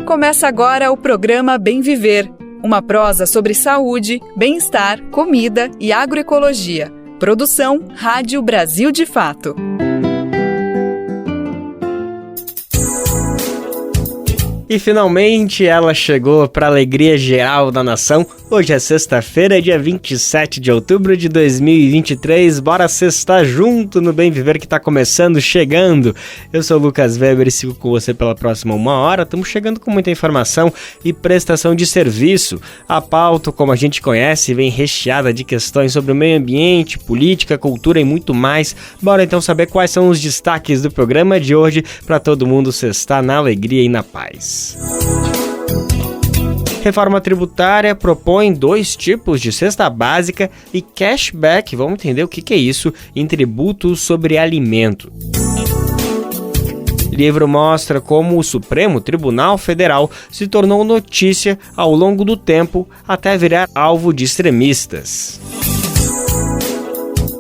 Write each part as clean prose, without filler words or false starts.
Começa agora o programa Bem Viver, uma prosa sobre saúde, bem-estar, comida e agroecologia. Produção Rádio Brasil de Fato. E finalmente ela chegou para a alegria geral da nação. Hoje é sexta-feira, dia 27 de outubro de 2023. Bora sextar junto no Bem Viver que está começando, chegando. Eu sou o Lucas Weber e sigo com você pela próxima 1 hora. Estamos chegando com muita informação e prestação de serviço. A pauta, como a gente conhece, vem recheada de questões sobre o meio ambiente, política, cultura e muito mais. Bora então saber quais são os destaques do programa de hoje para todo mundo sextar na alegria e na paz. Reforma tributária propõe 2 tipos de cesta básica e cashback, vamos entender o que é isso, em tributos sobre alimento. Livro mostra como o Supremo Tribunal Federal se tornou notícia ao longo do tempo até virar alvo de extremistas.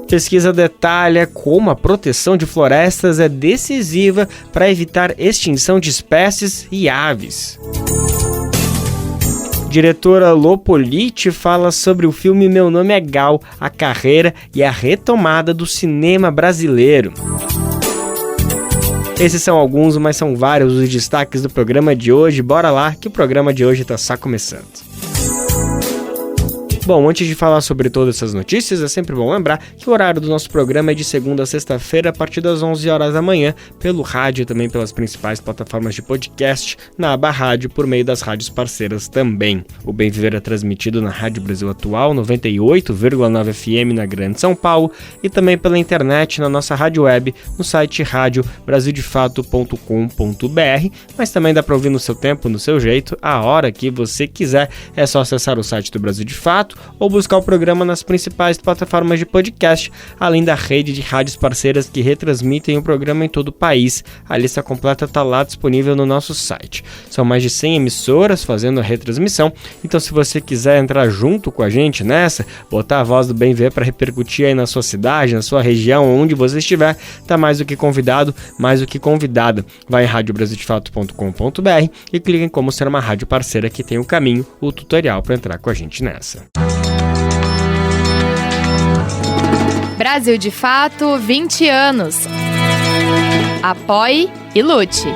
Pesquisa detalha como a proteção de florestas é decisiva para evitar extinção de espécies e aves. Diretora Lopoliti fala sobre o filme Meu Nome é Gal, a carreira e a retomada do cinema brasileiro. Esses são alguns, mas são vários os destaques do programa de hoje. Bora lá, que o programa de hoje está só começando. Bom, antes de falar sobre todas essas notícias, é sempre bom lembrar que o horário do nosso programa é de segunda a sexta-feira, a partir das 11 horas da manhã, pelo rádio e também pelas principais plataformas de podcast, na aba rádio, por meio das rádios parceiras também. O Bem Viver é transmitido na Rádio Brasil Atual, 98,9 FM na Grande São Paulo, e também pela internet na nossa rádio web, no site radiobrasildefato.com.br, mas também dá para ouvir no seu tempo, no seu jeito, a hora que você quiser. É só acessar o site do Brasil de Fato, ou buscar o programa nas principais plataformas de podcast, além da rede de rádios parceiras que retransmitem o programa em todo o país. A lista completa está lá disponível no nosso site. São mais de 100 emissoras fazendo a retransmissão, então se você quiser entrar junto com a gente nessa, botar a voz do Bem Ver para repercutir aí na sua cidade, na sua região, onde você estiver, tá mais do que convidado, mais do que convidada. Vai em radiobrasildefato.com.br e clica em como ser uma rádio parceira, que tem o caminho, o tutorial para entrar com a gente nessa. Brasil de Fato, 20 anos. Apoie e lute.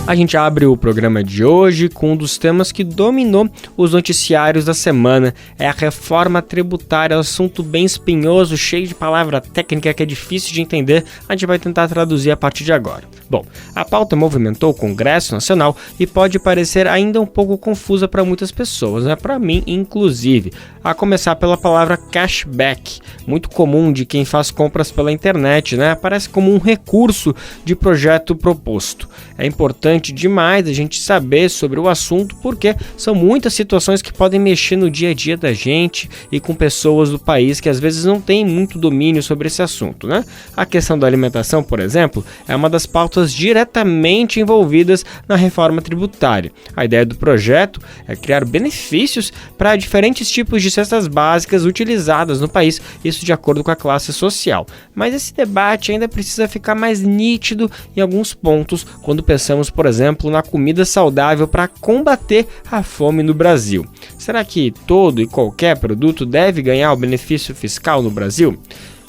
A gente abre o programa de hoje com um dos temas que dominou os noticiários da semana. É a reforma tributária, assunto bem espinhoso, cheio de palavra técnica que é difícil de entender. A gente vai tentar traduzir a partir de agora. Bom, a pauta movimentou o Congresso Nacional e pode parecer ainda um pouco confusa para muitas pessoas, né? Para mim, inclusive. A começar pela palavra cashback, muito comum de quem faz compras pela internet, né? Parece como um recurso de projeto proposto. É importante demais a gente saber sobre o assunto, porque são muitas situações que podem mexer no dia a dia da gente e com pessoas do país que às vezes não têm muito domínio sobre esse assunto, né? A questão da alimentação, por exemplo, é uma das pautas diretamente envolvidas na reforma tributária. A ideia do projeto é criar benefícios para diferentes tipos de cestas básicas utilizadas no país, isso de acordo com a classe social. Mas esse debate ainda precisa ficar mais nítido em alguns pontos quando pensamos, por exemplo, na comida saudável para combater a fome no Brasil. Será que todo e qualquer produto deve ganhar o benefício fiscal no Brasil?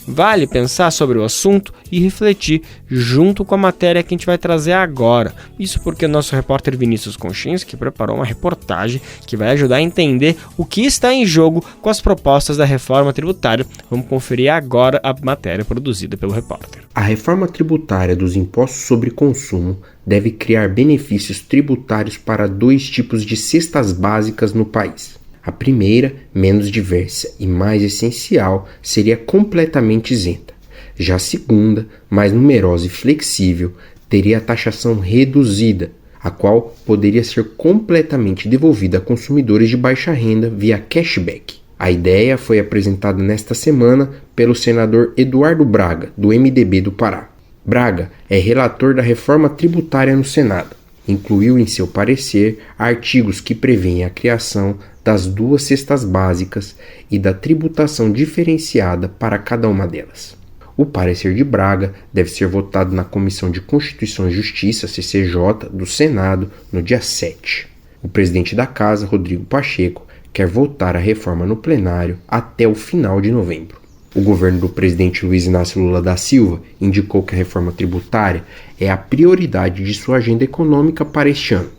Vale pensar sobre o assunto e refletir junto com a matéria que a gente vai trazer agora. Isso porque o nosso repórter Vinícius Konchinski preparou uma reportagem que vai ajudar a entender o que está em jogo com as propostas da reforma tributária. Vamos conferir agora a matéria produzida pelo repórter. A reforma tributária dos impostos sobre consumo deve criar benefícios tributários para 2 tipos de cestas básicas no país. A primeira, menos diversa e mais essencial, seria completamente isenta. Já a segunda, mais numerosa e flexível, teria a taxação reduzida, a qual poderia ser completamente devolvida a consumidores de baixa renda via cashback. A ideia foi apresentada nesta semana pelo senador Eduardo Braga, do MDB do Pará. Braga é relator da reforma tributária no Senado. Incluiu em seu parecer artigos que prevêem a criação das 2 cestas básicas e da tributação diferenciada para cada uma delas. O parecer de Braga deve ser votado na Comissão de Constituição e Justiça, CCJ, do Senado, no dia 7. O presidente da Casa, Rodrigo Pacheco, quer votar a reforma no plenário até o final de novembro. O governo do presidente Luiz Inácio Lula da Silva indicou que a reforma tributária é a prioridade de sua agenda econômica para este ano.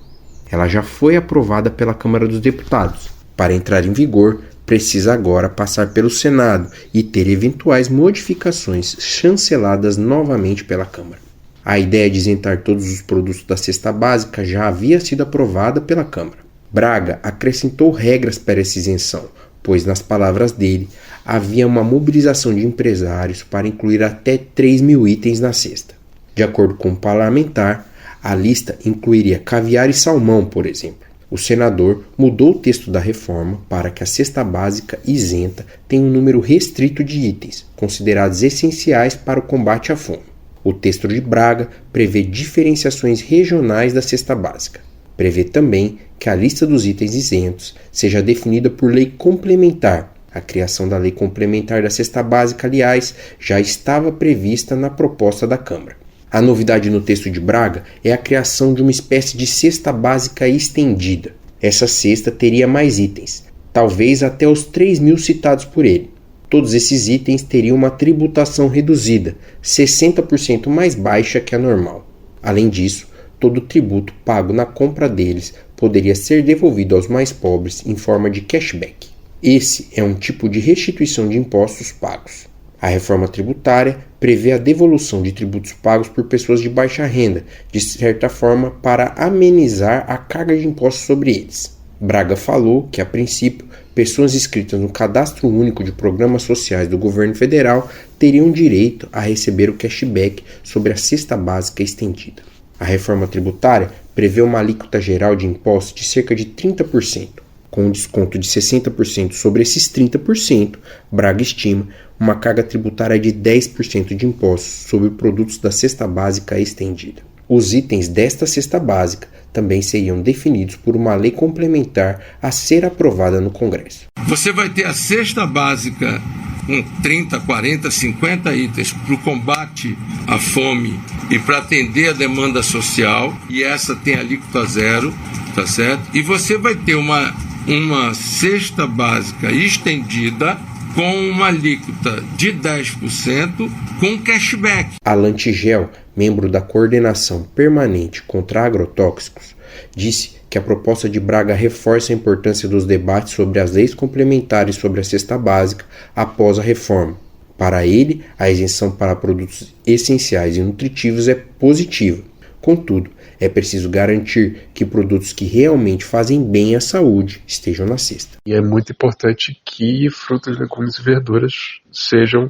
Ela já foi aprovada pela Câmara dos Deputados. Para entrar em vigor, precisa agora passar pelo Senado e ter eventuais modificações chanceladas novamente pela Câmara. A ideia de isentar todos os produtos da cesta básica já havia sido aprovada pela Câmara. Braga acrescentou regras para essa isenção, pois, nas palavras dele, havia uma mobilização de empresários para incluir até 3.000 itens na cesta. De acordo com o parlamentar, a lista incluiria caviar e salmão, por exemplo. O senador mudou o texto da reforma para que a cesta básica isenta tenha um número restrito de itens, considerados essenciais para o combate à fome. O texto de Braga prevê diferenciações regionais da cesta básica. Prevê também que a lista dos itens isentos seja definida por lei complementar. A criação da lei complementar da cesta básica, aliás, já estava prevista na proposta da Câmara. A novidade no texto de Braga é a criação de uma espécie de cesta básica estendida. Essa cesta teria mais itens, talvez até os 3.000 citados por ele. Todos esses itens teriam uma tributação reduzida, 60% mais baixa que a normal. Além disso, todo o tributo pago na compra deles poderia ser devolvido aos mais pobres em forma de cashback. Esse é um tipo de restituição de impostos pagos. A reforma tributária prevê a devolução de tributos pagos por pessoas de baixa renda, de certa forma para amenizar a carga de impostos sobre eles. Braga falou que, a princípio, pessoas inscritas no Cadastro Único de Programas Sociais do governo federal teriam direito a receber o cashback sobre a cesta básica estendida. A reforma tributária prevê uma alíquota geral de impostos de cerca de 30%. Com um desconto de 60% sobre esses 30%, Braga estima uma carga tributária de 10% de impostos sobre produtos da cesta básica estendida. Os itens desta cesta básica também seriam definidos por uma lei complementar a ser aprovada no Congresso. Você vai ter a cesta básica com 30, 40, 50 itens para o combate à fome e para atender a demanda social, e essa tem alíquota zero, tá certo? E você vai ter uma cesta básica estendida com uma alíquota de 10% com cashback. Alan Tigel, membro da Coordenação Permanente contra Agrotóxicos, disse que a proposta de Braga reforça a importância dos debates sobre as leis complementares sobre a cesta básica após a reforma. Para ele, a isenção para produtos essenciais e nutritivos é positiva. Contudo, é preciso garantir que produtos que realmente fazem bem à saúde estejam na cesta. E é muito importante que frutas, legumes e verduras sejam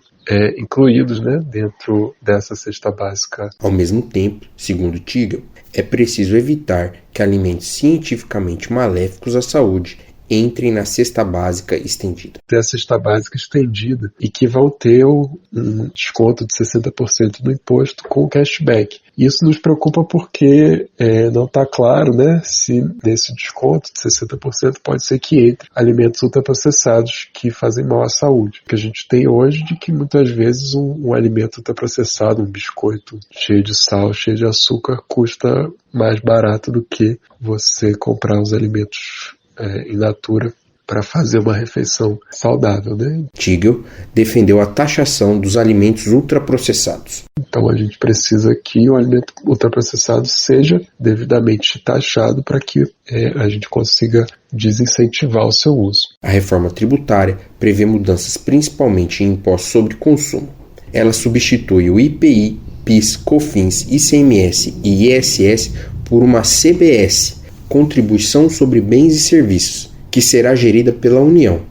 incluídos, dentro dessa cesta básica. Ao mesmo tempo, segundo Tigel, é preciso evitar que alimentos cientificamente maléficos à saúde entrem na cesta básica estendida. Ter a cesta básica estendida e que vão ter um desconto de 60% do imposto com cashback. Isso nos preocupa porque não está claro, se nesse desconto de 60% pode ser que entre alimentos ultraprocessados que fazem mal à saúde. O que a gente tem hoje de que muitas vezes um alimento ultraprocessado, um biscoito cheio de sal, cheio de açúcar, custa mais barato do que você comprar os alimentos in natura para fazer uma refeição saudável, Tigel defendeu a taxação dos alimentos ultraprocessados. Então a gente precisa que o alimento ultraprocessado seja devidamente taxado para que a gente consiga desincentivar o seu uso. A reforma tributária prevê mudanças principalmente em impostos sobre consumo. Ela substitui o IPI, PIS, COFINS, ICMS e ISS por uma CBS, Contribuição sobre Bens e Serviços, que será gerida pela União,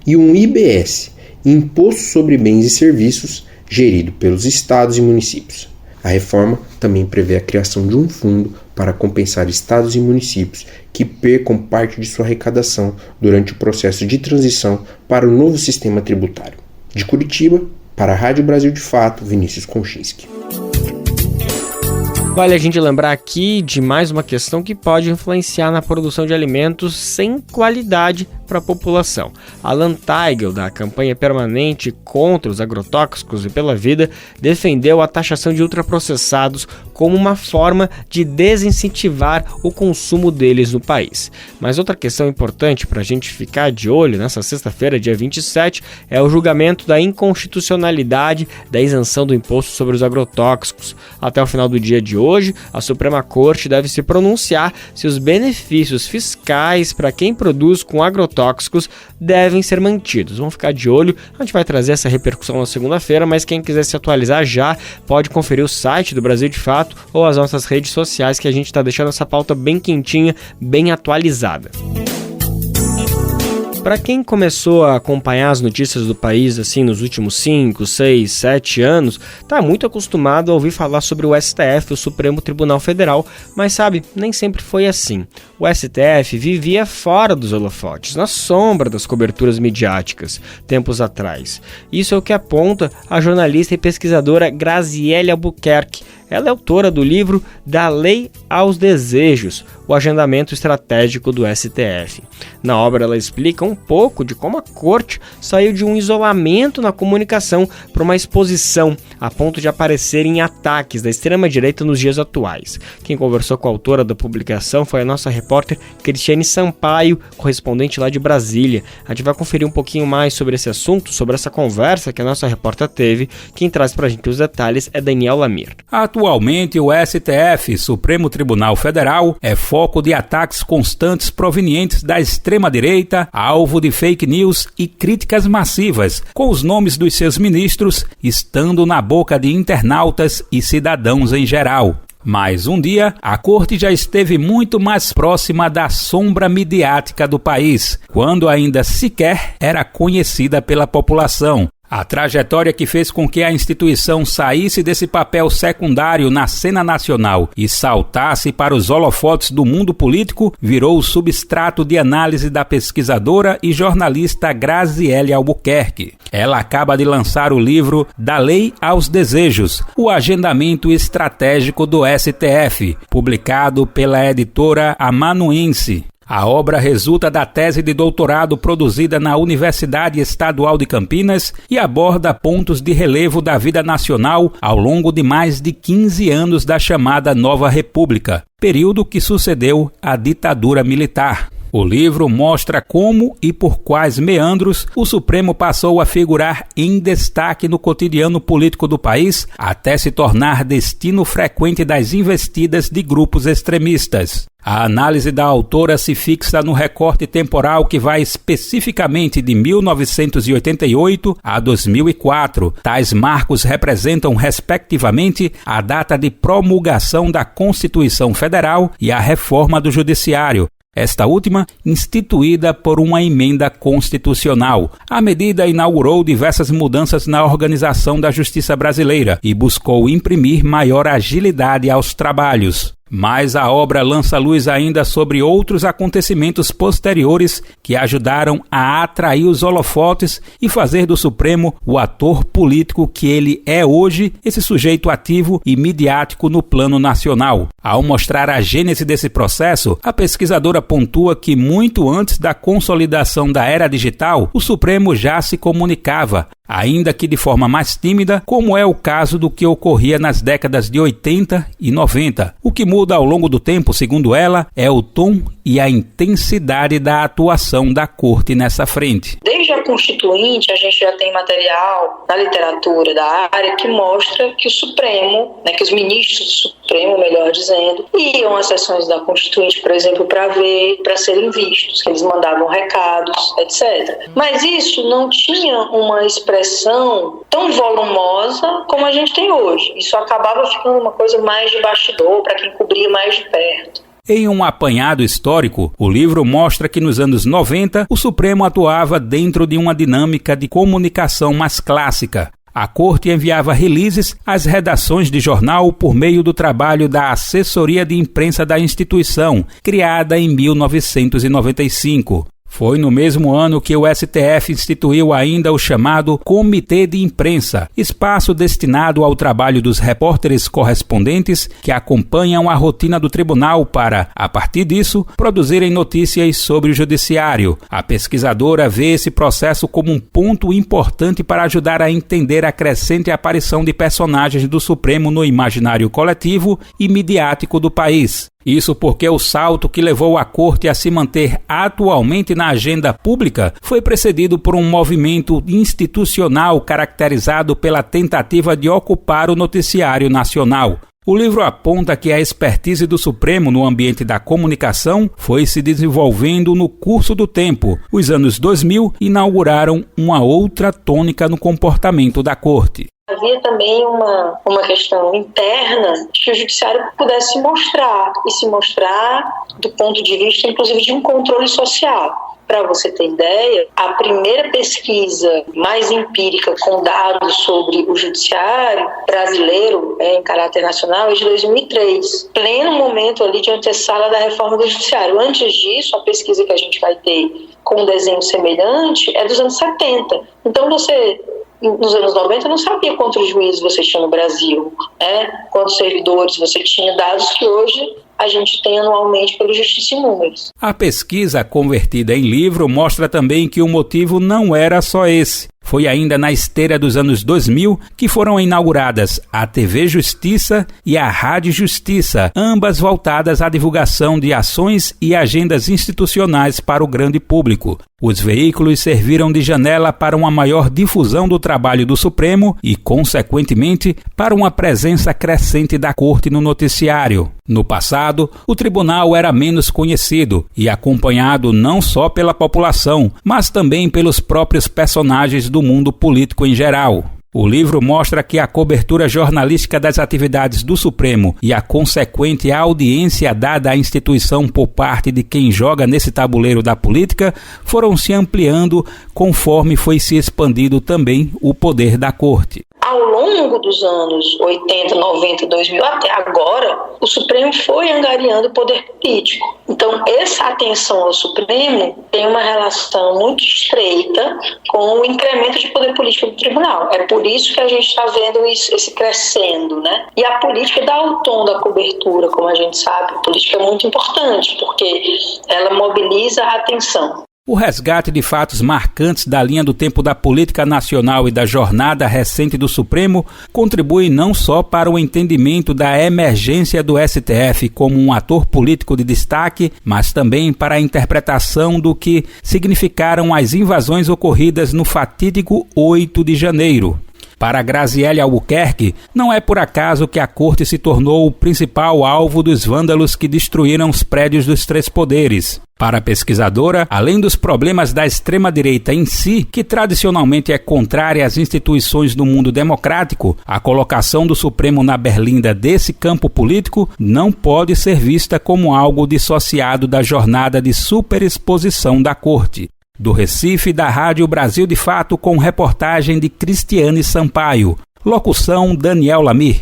e um IBS, Imposto sobre Bens e Serviços, gerido pelos estados e municípios. A reforma também prevê a criação de um fundo para compensar estados e municípios que percam parte de sua arrecadação durante o processo de transição para o novo sistema tributário. De Curitiba, para a Rádio Brasil de Fato, Vinícius Konchinski. Vale a gente lembrar aqui de mais uma questão que pode influenciar na produção de alimentos sem qualidade para a população. Alan Teigl, da campanha permanente contra os agrotóxicos e pela vida, defendeu a taxação de ultraprocessados como uma forma de desincentivar o consumo deles no país. Mas outra questão importante para a gente ficar de olho nessa sexta-feira, dia 27, é o julgamento da inconstitucionalidade da isenção do imposto sobre os agrotóxicos. Até o final do dia de hoje, a Suprema Corte deve se pronunciar se os benefícios fiscais para quem produz com agrotóxicos devem ser mantidos. Vamos ficar de olho, a gente vai trazer essa repercussão na segunda-feira, mas quem quiser se atualizar já pode conferir o site do Brasil de Fato ou as nossas redes sociais, que a gente está deixando essa pauta bem quentinha, bem atualizada. Para quem começou a acompanhar as notícias do país assim nos últimos 5, 6, 7 anos, está muito acostumado a ouvir falar sobre o STF, o Supremo Tribunal Federal, mas sabe, nem sempre foi assim. O STF vivia fora dos holofotes, na sombra das coberturas midiáticas, tempos atrás. Isso é o que aponta a jornalista e pesquisadora Graziele Albuquerque. Ela é autora do livro Da Lei aos Desejos, o agendamento estratégico do STF. Na obra ela explica um pouco de como a corte saiu de um isolamento na comunicação para uma exposição, a ponto de aparecerem ataques da extrema-direita nos dias atuais. Quem conversou com a autora da publicação foi a nossa repórter Cristiane Sampaio, correspondente lá de Brasília. A gente vai conferir um pouquinho mais sobre esse assunto, sobre essa conversa que a nossa repórter teve. Quem traz para a gente os detalhes é Daniel Lamir. Atualmente, o STF, Supremo Tribunal Federal, é foco de ataques constantes provenientes da extrema-direita, alvo de fake news e críticas massivas, com os nomes dos seus ministros estando na boca de internautas e cidadãos em geral. Mas um dia, a corte já esteve muito mais próxima da sombra midiática do país, quando ainda sequer era conhecida pela população. A trajetória que fez com que a instituição saísse desse papel secundário na cena nacional e saltasse para os holofotes do mundo político virou o substrato de análise da pesquisadora e jornalista Graziele Albuquerque. Ela acaba de lançar o livro Da Lei aos Desejos, o agendamento estratégico do STF, publicado pela editora Amanuense. A obra resulta da tese de doutorado produzida na Universidade Estadual de Campinas e aborda pontos de relevo da vida nacional ao longo de mais de 15 anos da chamada Nova República, período que sucedeu à ditadura militar. O livro mostra como e por quais meandros o Supremo passou a figurar em destaque no cotidiano político do país, até se tornar destino frequente das investidas de grupos extremistas. A análise da autora se fixa no recorte temporal que vai especificamente de 1988 a 2004. Tais marcos representam, respectivamente, a data de promulgação da Constituição Federal e a reforma do Judiciário, esta última instituída por uma emenda constitucional. A medida inaugurou diversas mudanças na organização da justiça brasileira e buscou imprimir maior agilidade aos trabalhos. Mas a obra lança luz ainda sobre outros acontecimentos posteriores que ajudaram a atrair os holofotes e fazer do Supremo o ator político que ele é hoje, esse sujeito ativo e midiático no plano nacional. Ao mostrar a gênese desse processo, a pesquisadora pontua que muito antes da consolidação da era digital, o Supremo já se comunicava, ainda que de forma mais tímida, como é o caso do que ocorria nas décadas de 80 e 90. O que muda ao longo do tempo, segundo ela, é o tom e a intensidade da atuação da Corte nessa frente. Desde a Constituinte, a gente já tem material na literatura da área que mostra que o Supremo, que os ministros do Supremo, melhor dizendo, iam às sessões da Constituinte, por exemplo, para serem vistos, que eles mandavam recados, etc. Mas isso não tinha uma expressão tão volumosa como a gente tem hoje. Isso acabava ficando uma coisa mais de bastidor, para quem cobria mais de perto. Em um apanhado histórico, o livro mostra que nos anos 90 o Supremo atuava dentro de uma dinâmica de comunicação mais clássica. A Corte enviava releases às redações de jornal por meio do trabalho da Assessoria de Imprensa da instituição, criada em 1995. Foi no mesmo ano que o STF instituiu ainda o chamado Comitê de Imprensa, espaço destinado ao trabalho dos repórteres correspondentes que acompanham a rotina do tribunal para, a partir disso, produzirem notícias sobre o judiciário. A pesquisadora vê esse processo como um ponto importante para ajudar a entender a crescente aparição de personagens do Supremo no imaginário coletivo e midiático do país. Isso porque o salto que levou a Corte a se manter atualmente na agenda pública foi precedido por um movimento institucional caracterizado pela tentativa de ocupar o noticiário nacional. O livro aponta que a expertise do Supremo no ambiente da comunicação foi se desenvolvendo no curso do tempo. Os anos 2000 inauguraram uma outra tônica no comportamento da Corte. Havia também uma questão interna que o judiciário pudesse se mostrar do ponto de vista, inclusive, de um controle social. Para você ter ideia, a primeira pesquisa mais empírica com dados sobre o judiciário brasileiro em caráter nacional é de 2003, pleno momento ali de antessala da reforma do judiciário. Antes disso, a pesquisa que a gente vai ter com um desenho semelhante é dos anos 70. Então você... Nos anos 90 não sabia quantos juízes você tinha no Brasil, quantos servidores você tinha, dados que hoje a gente tem anualmente pelo Justiça em Números. A pesquisa convertida em livro mostra também que o motivo não era só esse. Foi ainda na esteira dos anos 2000 que foram inauguradas a TV Justiça e a Rádio Justiça, ambas voltadas à divulgação de ações e agendas institucionais para o grande público. Os veículos serviram de janela para uma maior difusão do trabalho do Supremo e, consequentemente, para uma presença crescente da Corte no noticiário. No passado, o tribunal era menos conhecido e acompanhado não só pela população, mas também pelos próprios personagens do mundo político em geral. O livro mostra que a cobertura jornalística das atividades do Supremo e a consequente audiência dada à instituição por parte de quem joga nesse tabuleiro da política foram se ampliando conforme foi se expandindo também o poder da Corte. Ao longo dos anos 80, 90, 2000 até agora, o Supremo foi angariando o poder político. Então, essa atenção ao Supremo tem uma relação muito estreita com o incremento de poder político do tribunal. É por isso que a gente está vendo esse crescendo, né? E a política dá o tom da cobertura, como a gente sabe. A política é muito importante, porque ela mobiliza a atenção. O resgate de fatos marcantes da linha do tempo da política nacional e da jornada recente do Supremo contribui não só para o entendimento da emergência do STF como um ator político de destaque, mas também para a interpretação do que significaram as invasões ocorridas no fatídico 8 de janeiro. Para Graziele Albuquerque, não é por acaso que a Corte se tornou o principal alvo dos vândalos que destruíram os prédios dos três poderes. Para a pesquisadora, além dos problemas da extrema-direita em si, que tradicionalmente é contrária às instituições do mundo democrático, a colocação do Supremo na berlinda desse campo político não pode ser vista como algo dissociado da jornada de superexposição da Corte. Do Recife, da Rádio Brasil de Fato, com reportagem de Cristiane Sampaio. Locução Daniel Lamir.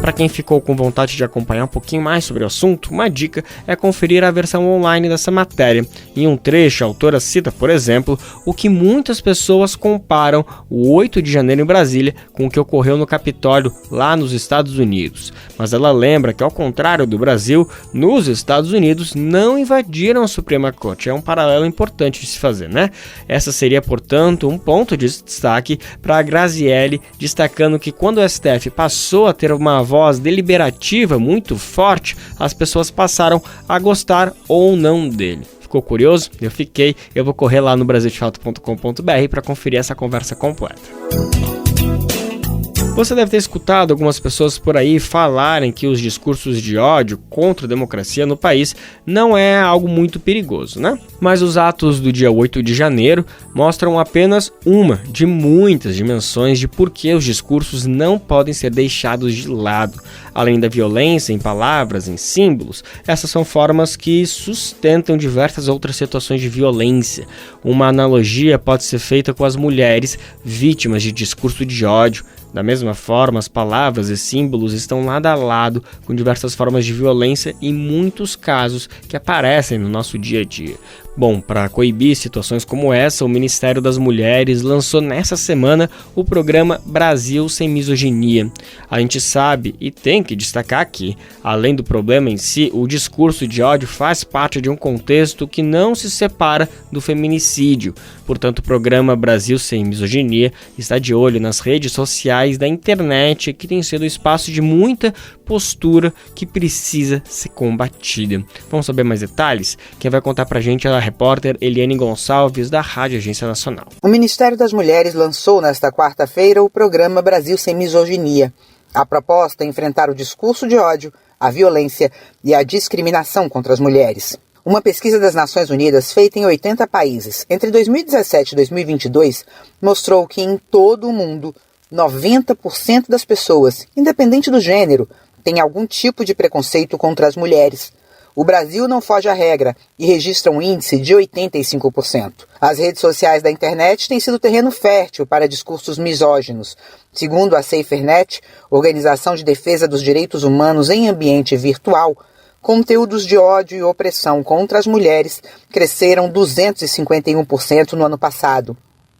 Para quem ficou com vontade de acompanhar um pouquinho mais sobre o assunto, uma dica é conferir a versão online dessa matéria. Em um trecho, a autora cita, por exemplo, o que muitas pessoas comparam o 8 de janeiro em Brasília com o que ocorreu no Capitólio, lá nos Estados Unidos. Mas ela lembra que, ao contrário do Brasil, nos Estados Unidos não invadiram a Suprema Corte. É um paralelo importante de se fazer, né? Essa seria, portanto, um ponto de destaque para a Graziele, destacando que quando o STF passou a ter uma voz deliberativa muito forte, as pessoas passaram a gostar ou não dele. Ficou curioso? Eu fiquei. Eu vou correr lá no brasildefato.com.br para conferir essa conversa completa. Você deve ter escutado algumas pessoas por aí falarem que os discursos de ódio contra a democracia no país não é algo muito perigoso, né? Mas os atos do dia 8 de janeiro mostram apenas uma de muitas dimensões de por que os discursos não podem ser deixados de lado. Além da violência em palavras, em símbolos, essas são formas que sustentam diversas outras situações de violência. Uma analogia pode ser feita com as mulheres vítimas de discurso de ódio. Da mesma mesma forma, as palavras e símbolos estão lado a lado com diversas formas de violência e muitos casos que aparecem no nosso dia a dia. Bom, para coibir situações como essa, o Ministério das Mulheres lançou nessa semana o programa Brasil Sem Misoginia. A gente sabe e tem que destacar que, além do problema em si, o discurso de ódio faz parte de um contexto que não se separa do feminicídio. Portanto, o programa Brasil Sem Misoginia está de olho nas redes sociais da internet, que tem sido um espaço de muita postura que precisa ser combatida. Vamos saber mais detalhes? Quem vai contar pra gente é a repórter Eliane Gonçalves, da Rádio Agência Nacional. O Ministério das Mulheres lançou nesta quarta-feira o programa Brasil Sem Misoginia. A proposta é enfrentar o discurso de ódio, a violência e a discriminação contra as mulheres. Uma pesquisa das Nações Unidas feita em 80 países entre 2017 e 2022 mostrou que em todo o mundo, 90% das pessoas, independente do gênero, têm algum tipo de preconceito contra as mulheres. O Brasil não foge à regra e registra um índice de 85%. As redes sociais da internet têm sido terreno fértil para discursos misóginos. Segundo a SaferNet, Organização de Defesa dos Direitos Humanos em Ambiente Virtual, conteúdos de ódio e opressão contra as mulheres cresceram 251% no ano passado.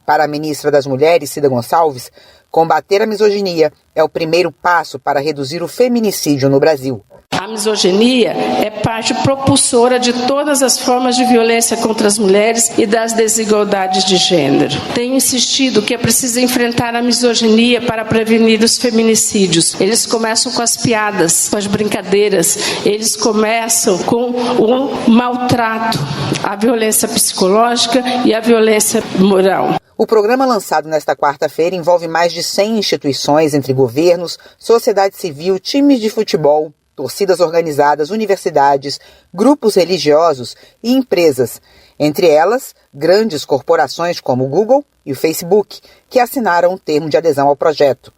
Para a ministra das Mulheres, Cida Gonçalves, combater a misoginia é o primeiro passo para reduzir o feminicídio no Brasil. A misoginia é parte propulsora de todas as formas de violência contra as mulheres e das desigualdades de gênero. Tenho insistido que é preciso enfrentar a misoginia para prevenir os feminicídios. Eles começam com as piadas, com as brincadeiras, eles começam com o maltrato, a violência psicológica e a violência moral. O programa lançado nesta quarta-feira envolve mais de 100 instituições entre governos, sociedade civil, times de futebol, torcidas organizadas, universidades, grupos religiosos e empresas. Entre elas, grandes corporações como o Google e o Facebook, que assinaram um termo de adesão ao projeto.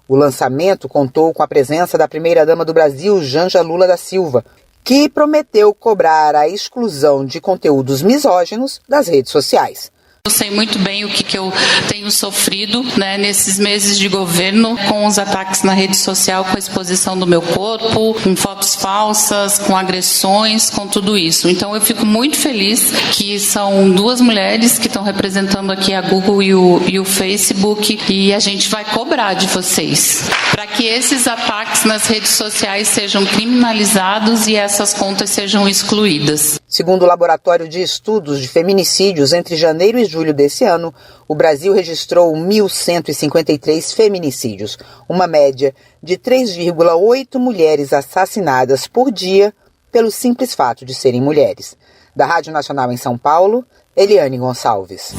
O lançamento contou com a presença da primeira-dama do Brasil, Janja Lula da Silva, que prometeu cobrar a exclusão de conteúdos misóginos das redes sociais. Eu sei muito bem o que eu tenho sofrido, né, nesses meses de governo, com os ataques na rede social, com a exposição do meu corpo, com fotos falsas, com agressões, com tudo isso. Então eu fico muito feliz que são duas mulheres que estão representando aqui a Google e o Facebook, e a gente vai cobrar de vocês para que esses ataques nas redes sociais sejam criminalizados e essas contas sejam excluídas. Segundo o Laboratório de Estudos de Feminicídios, entre janeiro e julho desse ano, o Brasil registrou 1.153 feminicídios, uma média de 3,8 mulheres assassinadas por dia pelo simples fato de serem mulheres. Da Rádio Nacional em São Paulo, Eliane Gonçalves.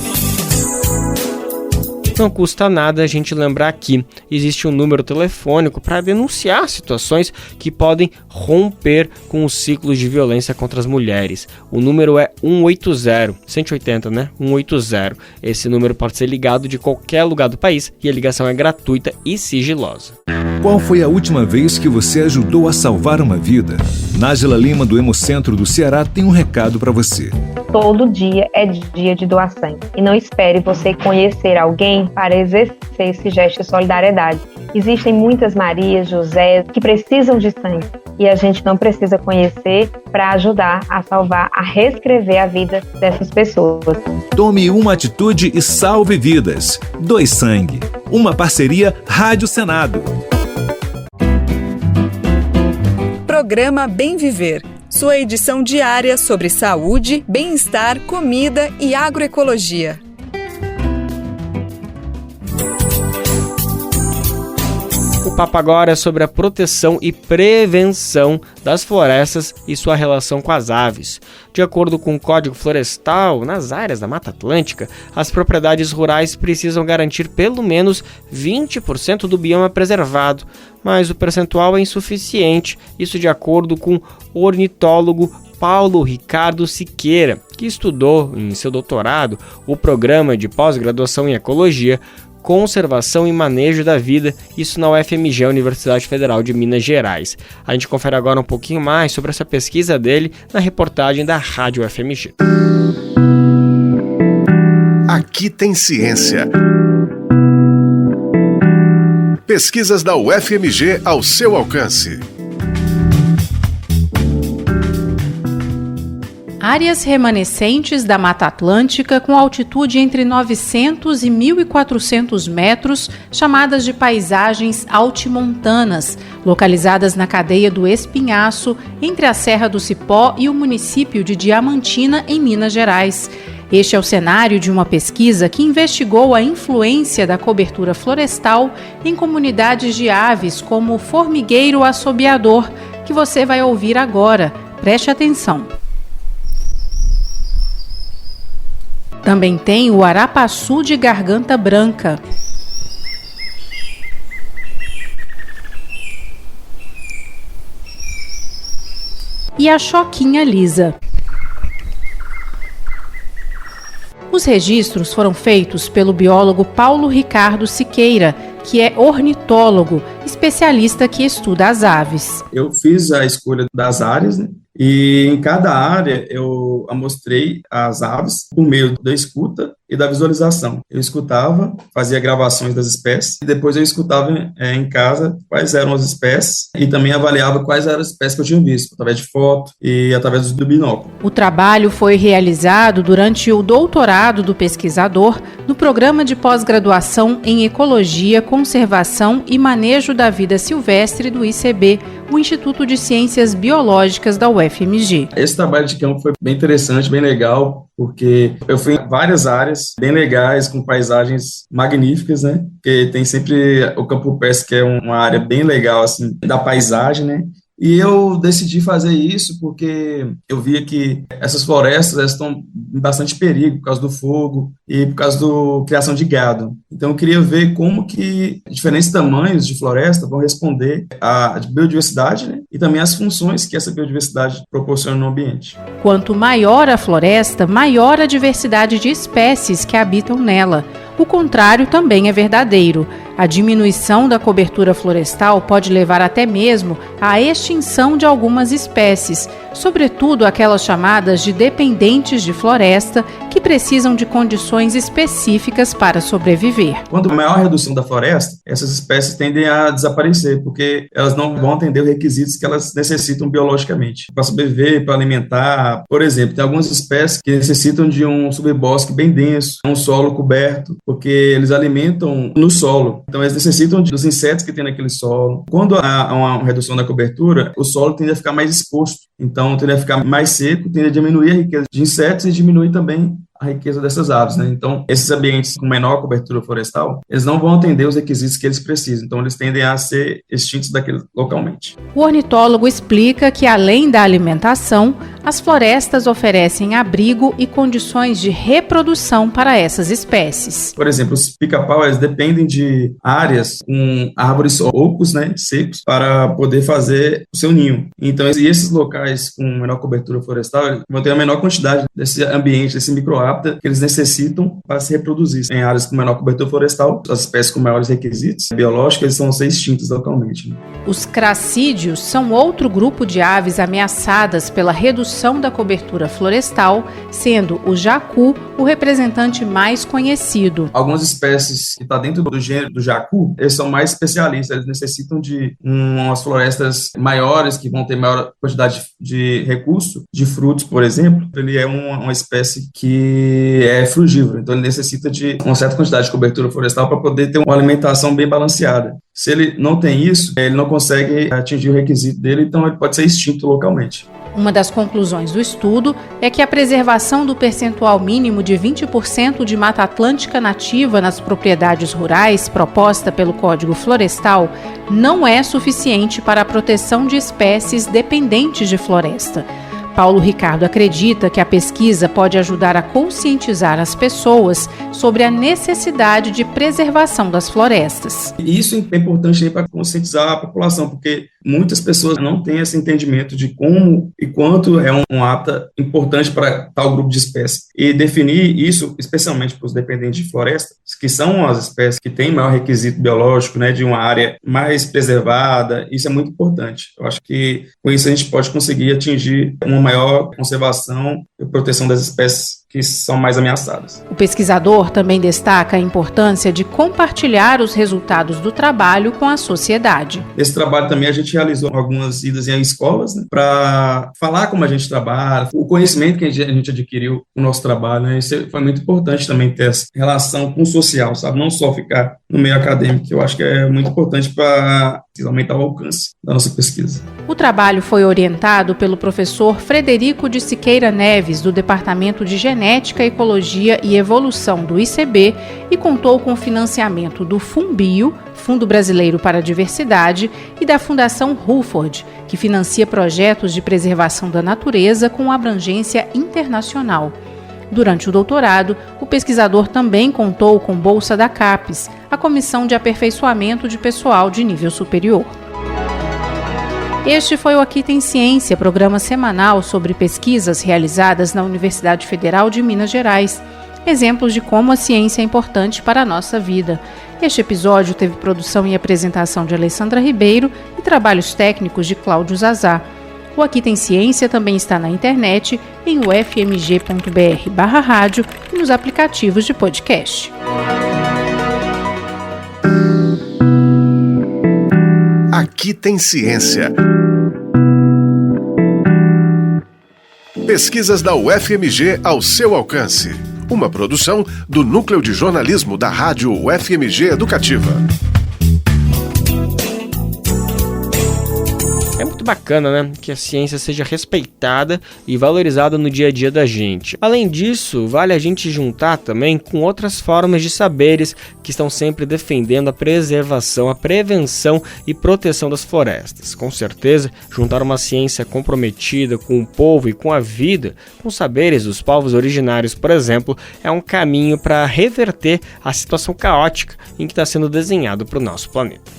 Não custa nada a gente lembrar que existe um número telefônico para denunciar situações que podem romper com os ciclos de violência contra as mulheres. O número é 180, 180, né? 180. Esse número pode ser ligado de qualquer lugar do país e a ligação é gratuita e sigilosa. Qual foi a última vez que você ajudou a salvar uma vida? Nájila Lima, do Hemocentro do Ceará, tem um recado para você. Todo dia é dia de doar sangue. E não espere você conhecer alguém para exercer esse gesto de solidariedade. Existem muitas Marias, José, que precisam de sangue. E a gente não precisa conhecer para ajudar a salvar, a reescrever a vida dessas pessoas. Tome uma atitude e salve vidas. Doe sangue. Uma parceria Rádio Senado. Programa Bem Viver. Sua edição diária sobre saúde, bem-estar, comida e agroecologia. O papo agora é sobre a proteção e prevenção das florestas e sua relação com as aves. De acordo com o Código Florestal, nas áreas da Mata Atlântica, as propriedades rurais precisam garantir pelo menos 20% do bioma preservado, mas o percentual é insuficiente, isso de acordo com o ornitólogo Paulo Ricardo Siqueira, que estudou em seu doutorado o programa de pós-graduação em Ecologia, Conservação e Manejo da Vida, isso na UFMG, Universidade Federal de Minas Gerais. A gente confere agora um pouquinho mais sobre essa pesquisa dele na reportagem da Rádio UFMG. Aqui tem ciência. Pesquisas da UFMG ao seu alcance. Áreas remanescentes da Mata Atlântica com altitude entre 900 e 1.400 metros, chamadas de paisagens altimontanas, localizadas na cadeia do Espinhaço, entre a Serra do Cipó e o município de Diamantina, em Minas Gerais. Este é o cenário de uma pesquisa que investigou a influência da cobertura florestal em comunidades de aves como o formigueiro assobiador, que você vai ouvir agora. Preste atenção. Também tem o arapaçu de garganta branca. E a choquinha lisa. Os registros foram feitos pelo biólogo Paulo Ricardo Siqueira, que é ornitólogo, especialista que estuda as aves. Eu fiz a escolha das áreas, né? E em cada área eu amostrei as aves por meio da escuta e da visualização. Eu escutava, fazia gravações das espécies, e depois eu escutava em casa quais eram as espécies e também avaliava quais eram as espécies que eu tinha visto, através de foto e através do binóculo. O trabalho foi realizado durante o doutorado do pesquisador no programa de pós-graduação em Ecologia, Conservação e Manejo da Vida Silvestre do ICB, o Instituto de Ciências Biológicas da UFMG. Esse trabalho de campo foi bem interessante, bem legal, porque eu fui em várias áreas bem legais, com paisagens magníficas, né? Porque tem sempre o Campo Péssimo, que é uma área bem legal, assim, da paisagem, né? E eu decidi fazer isso porque eu via que essas florestas estão em bastante perigo por causa do fogo e por causa da criação de gado. Então eu queria ver como que diferentes tamanhos de floresta vão responder à biodiversidade, né? E também às funções que essa biodiversidade proporciona no ambiente. Quanto maior a floresta, maior a diversidade de espécies que habitam nela. O contrário também é verdadeiro. A diminuição da cobertura florestal pode levar até mesmo à extinção de algumas espécies, sobretudo aquelas chamadas de dependentes de floresta, que precisam de condições específicas para sobreviver. Quanto maior a redução da floresta, essas espécies tendem a desaparecer, porque elas não vão atender os requisitos que elas necessitam biologicamente. Para sobreviver, para alimentar, por exemplo, tem algumas espécies que necessitam de um subbosque bem denso, um solo coberto, porque eles alimentam no solo. Então, eles necessitam dos insetos que tem naquele solo. Quando há uma redução da cobertura, o solo tende a ficar mais exposto. Então, tende a ficar mais seco, tende a diminuir a riqueza de insetos e diminuir também a riqueza dessas aves, né? Então, esses ambientes com menor cobertura florestal, eles não vão atender os requisitos que eles precisam. Então, eles tendem a ser extintos localmente. O ornitólogo explica que, além da alimentação, as florestas oferecem abrigo e condições de reprodução para essas espécies. Por exemplo, os pica-pau, eles dependem de áreas com árvores ocos, né, secos, para poder fazer o seu ninho. Então, esses locais com menor cobertura florestal vão ter a menor quantidade desse ambiente, desse microhábitat que eles necessitam para se reproduzir. Em áreas com menor cobertura florestal, as espécies com maiores requisitos biológicos, eles vão ser extintas localmente. Né? Os cracídeos são outro grupo de aves ameaçadas pela redução da cobertura florestal, sendo o jacu o representante mais conhecido. Algumas espécies que estão dentro do gênero do jacu, eles são mais especialistas, eles necessitam de umas florestas maiores, que vão ter maior quantidade de recurso, de frutos, por exemplo. Ele é uma espécie que é frugívoro, então ele necessita de uma certa quantidade de cobertura florestal para poder ter uma alimentação bem balanceada. Se ele não tem isso, ele não consegue atingir o requisito dele, então ele pode ser extinto localmente. Uma das conclusões do estudo é que a preservação do percentual mínimo de 20% de Mata Atlântica nativa nas propriedades rurais proposta pelo Código Florestal não é suficiente para a proteção de espécies dependentes de floresta. Paulo Ricardo acredita que a pesquisa pode ajudar a conscientizar as pessoas sobre a necessidade de preservação das florestas. E isso é importante para conscientizar a população, porque muitas pessoas não têm esse entendimento de como e quanto é um hábitat importante para tal grupo de espécies. E definir isso, especialmente para os dependentes de floresta, que são as espécies que têm maior requisito biológico, né, de uma área mais preservada, isso é muito importante. Eu acho que com isso a gente pode conseguir atingir uma maior conservação e proteção das espécies que são mais ameaçadas. O pesquisador também destaca a importância de compartilhar os resultados do trabalho com a sociedade. Nesse trabalho também a gente realizou algumas idas em escolas, né, para falar como a gente trabalha, o conhecimento que a gente adquiriu no nosso trabalho, né, isso foi muito importante também ter essa relação com o social, sabe, não só ficar no meio acadêmico, que eu acho que é muito importante para aumentar o alcance da nossa pesquisa. O trabalho foi orientado pelo professor Frederico de Siqueira Neves, do Departamento de Genética, Ecologia e Evolução do ICB, e contou com o financiamento do FUNBio, Fundo Brasileiro para a Diversidade, e da Fundação Ruford, que financia projetos de preservação da natureza com abrangência internacional. Durante o doutorado, o pesquisador também contou com bolsa da CAPES, a Comissão de Aperfeiçoamento de Pessoal de Nível Superior. Este foi o Aqui Tem Ciência, programa semanal sobre pesquisas realizadas na Universidade Federal de Minas Gerais. Exemplos de como a ciência é importante para a nossa vida. Este episódio teve produção e apresentação de Alessandra Ribeiro e trabalhos técnicos de Cláudio Zazá. O Aqui Tem Ciência também está na internet, em ufmg.br/rádio e nos aplicativos de podcast. Aqui Tem Ciência. Pesquisas da UFMG ao seu alcance. Uma produção do Núcleo de Jornalismo da Rádio UFMG Educativa. É muito bacana, né? Que a ciência seja respeitada e valorizada no dia a dia da gente. Além disso, vale a gente juntar também com outras formas de saberes que estão sempre defendendo a preservação, a prevenção e proteção das florestas. Com certeza, juntar uma ciência comprometida com o povo e com a vida, com os saberes dos povos originários, por exemplo, é um caminho para reverter a situação caótica em que está sendo desenhado para o nosso planeta.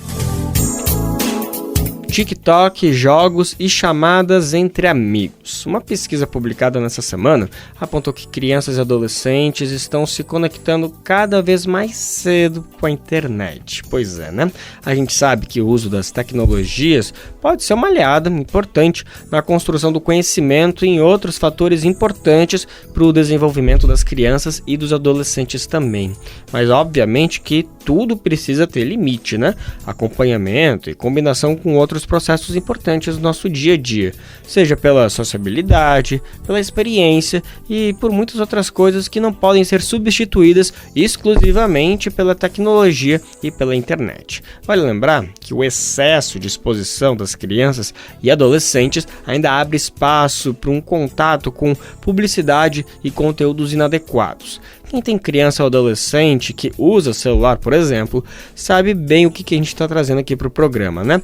TikTok, jogos e chamadas entre amigos. Uma pesquisa publicada nessa semana apontou que crianças e adolescentes estão se conectando cada vez mais cedo com a internet. Pois é, né? A gente sabe que o uso das tecnologias pode ser uma aliada importante na construção do conhecimento e em outros fatores importantes para o desenvolvimento das crianças e dos adolescentes também. Mas obviamente que tudo precisa ter limite, né? Acompanhamento e combinação com outros processos importantes do nosso dia a dia, seja pela sociabilidade, pela experiência e por muitas outras coisas que não podem ser substituídas exclusivamente pela tecnologia e pela internet. Vale lembrar que o excesso de exposição das crianças e adolescentes ainda abre espaço para um contato com publicidade e conteúdos inadequados. Quem tem criança ou adolescente que usa celular, por exemplo, sabe bem o que a gente está trazendo aqui para o programa, né?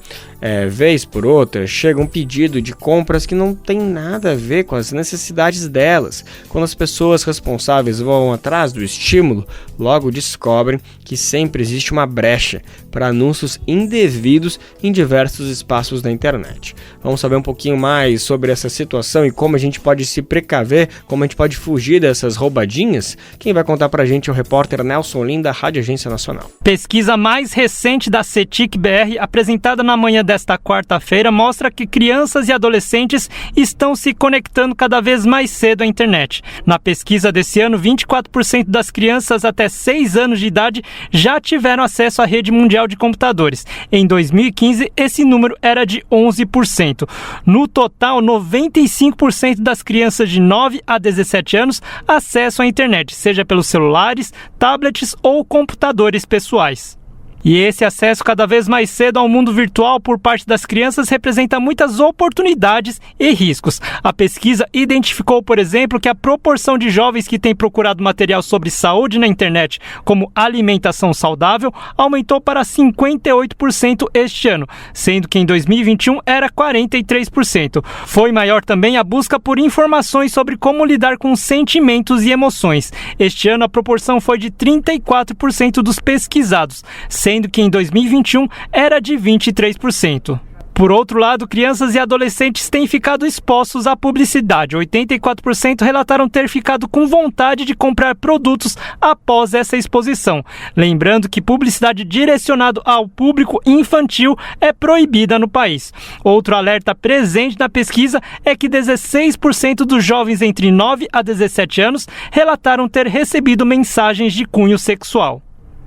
Vez por outra, chega um pedido de compras que não tem nada a ver com as necessidades delas. Quando as pessoas responsáveis vão atrás do estímulo, logo descobrem que sempre existe uma brecha para anúncios indevidos em diversos espaços da internet. Vamos saber um pouquinho mais sobre essa situação e como a gente pode se precaver, como a gente pode fugir dessas roubadinhas? Quem vai contar pra gente é o repórter Nelson Lin, da Rádio Agência Nacional. Pesquisa mais recente da CETIC-BR, apresentada na manhã desta quarta-feira, mostra que crianças e adolescentes estão se conectando cada vez mais cedo à internet. Na pesquisa desse ano, 24% das crianças até 6 anos de idade já tiveram acesso à rede mundial de computadores. Em 2015, esse número era de 11%. No total, 95% das crianças de 9 a 17 anos acessam a internet, seja pelos celulares, tablets ou computadores pessoais. E esse acesso cada vez mais cedo ao mundo virtual por parte das crianças representa muitas oportunidades e riscos. A pesquisa identificou, por exemplo, que a proporção de jovens que têm procurado material sobre saúde na internet, como alimentação saudável, aumentou para 58% este ano, sendo que em 2021 era 43%. Foi maior também a busca por informações sobre como lidar com sentimentos e emoções. Este ano a proporção foi de 34% dos pesquisados, sendo que em 2021 era de 23%. Por outro lado, crianças e adolescentes têm ficado expostos à publicidade. 84% relataram ter ficado com vontade de comprar produtos após essa exposição. Lembrando que publicidade direcionada ao público infantil é proibida no país. Outro alerta presente na pesquisa é que 16% dos jovens entre 9 a 17 anos relataram ter recebido mensagens de cunho sexual.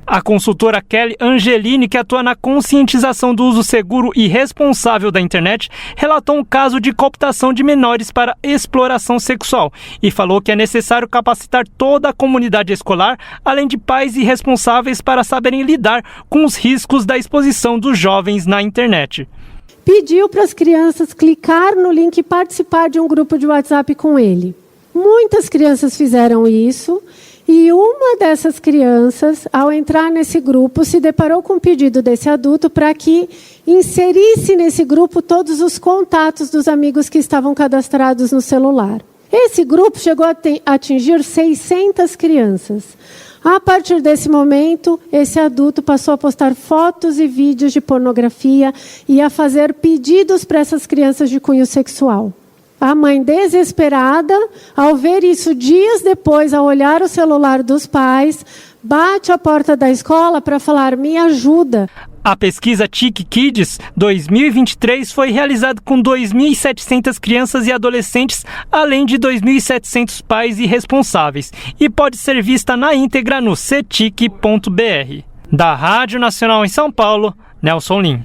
A consultora Kelly Angelini, que atua na conscientização do uso seguro e responsável da internet, relatou um caso de cooptação de menores para exploração sexual e falou que é necessário capacitar toda a comunidade escolar, além de pais e responsáveis, para saberem lidar com os riscos da exposição dos jovens na internet. Pediu para as crianças clicar no link e participar de um grupo de WhatsApp com ele. Muitas crianças fizeram isso. E uma dessas crianças, ao entrar nesse grupo, se deparou com um pedido desse adulto para que inserisse nesse grupo todos os contatos dos amigos que estavam cadastrados no celular. Esse grupo chegou a atingir 600 crianças. A partir desse momento, esse adulto passou a postar fotos e vídeos de pornografia e a fazer pedidos para essas crianças de cunho sexual. A mãe, desesperada, ao ver isso dias depois, ao olhar o celular dos pais, bate à porta da escola para falar: me ajuda. A pesquisa TIC Kids 2023 foi realizada com 2.700 crianças e adolescentes, além de 2.700 pais e responsáveis, e pode ser vista na íntegra no cetic.br. Da Rádio Nacional em São Paulo, Nelson Lim.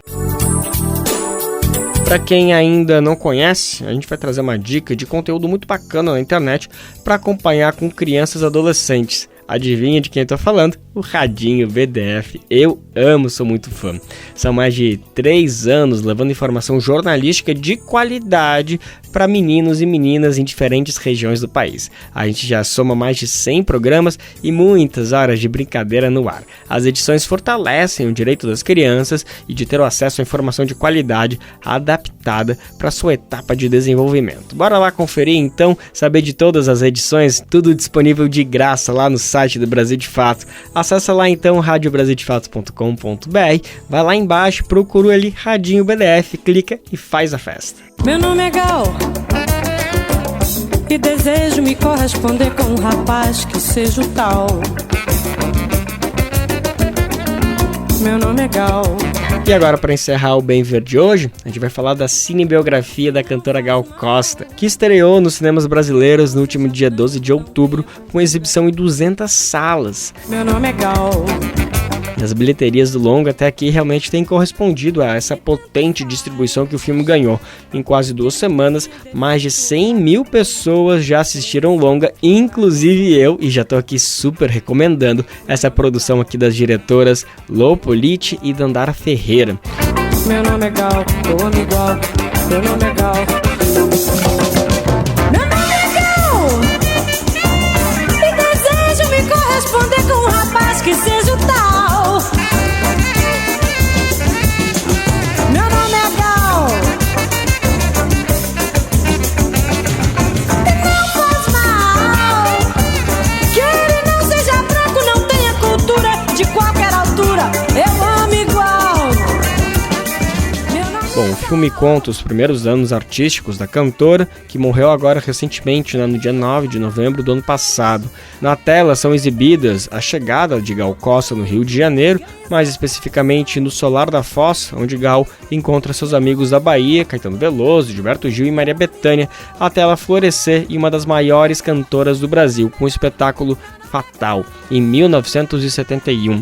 Para quem ainda não conhece, a gente vai trazer uma dica de conteúdo muito bacana na internet para acompanhar com crianças e adolescentes. Adivinha de quem eu tô falando? O Radinho BDF. Eu amo, sou muito fã. São mais de 3 anos levando informação jornalística de qualidade para meninos e meninas em diferentes regiões do país. A gente já soma mais de 100 programas e muitas horas de brincadeira no ar. As edições fortalecem o direito das crianças e de ter o acesso à informação de qualidade adaptada para sua etapa de desenvolvimento. Bora lá conferir então, saber de todas as edições, tudo disponível de graça lá no site do Brasil de Fato. Acessa lá então radiobrasildefato.com.br, vai lá embaixo, procura ali Radinho BDF, clica e faz a festa. Meu nome é Gal e desejo me corresponder com um rapaz que seja o tal. Meu nome é Gal. E agora, para encerrar o Bem Ver de hoje, a gente vai falar da cinebiografia da cantora Gal Costa, que estreou nos cinemas brasileiros no último dia 12 de outubro, com exibição em 200 salas. Meu nome é Gal. E as bilheterias do longa até aqui realmente têm correspondido a essa potente distribuição que o filme ganhou. Em quase 2 semanas, mais de 100 mil pessoas já assistiram o longa, inclusive eu, e já tô aqui super recomendando essa produção aqui das diretoras Lô Politi e Dandara Ferreira. Meu nome é Gal, eu amo igual, meu nome é Gal. Meu nome é Gal e desejo me corresponder com um rapaz que seja o tal. Meu nome é Gal e não faz mal que ele não seja branco, não tenha cultura de qualquer altura. Eu amo igual. Bom, o filme conta os primeiros anos artísticos da cantora, que morreu agora recentemente, no dia 9 de novembro do ano passado. Na tela são exibidas a chegada de Gal Costa no Rio de Janeiro, mais especificamente no Solar da Foz, onde Gal encontra seus amigos da Bahia, Caetano Veloso, Gilberto Gil e Maria Bethânia, até ela florescer em uma das maiores cantoras do Brasil, com o espetáculo Fatal, em 1971.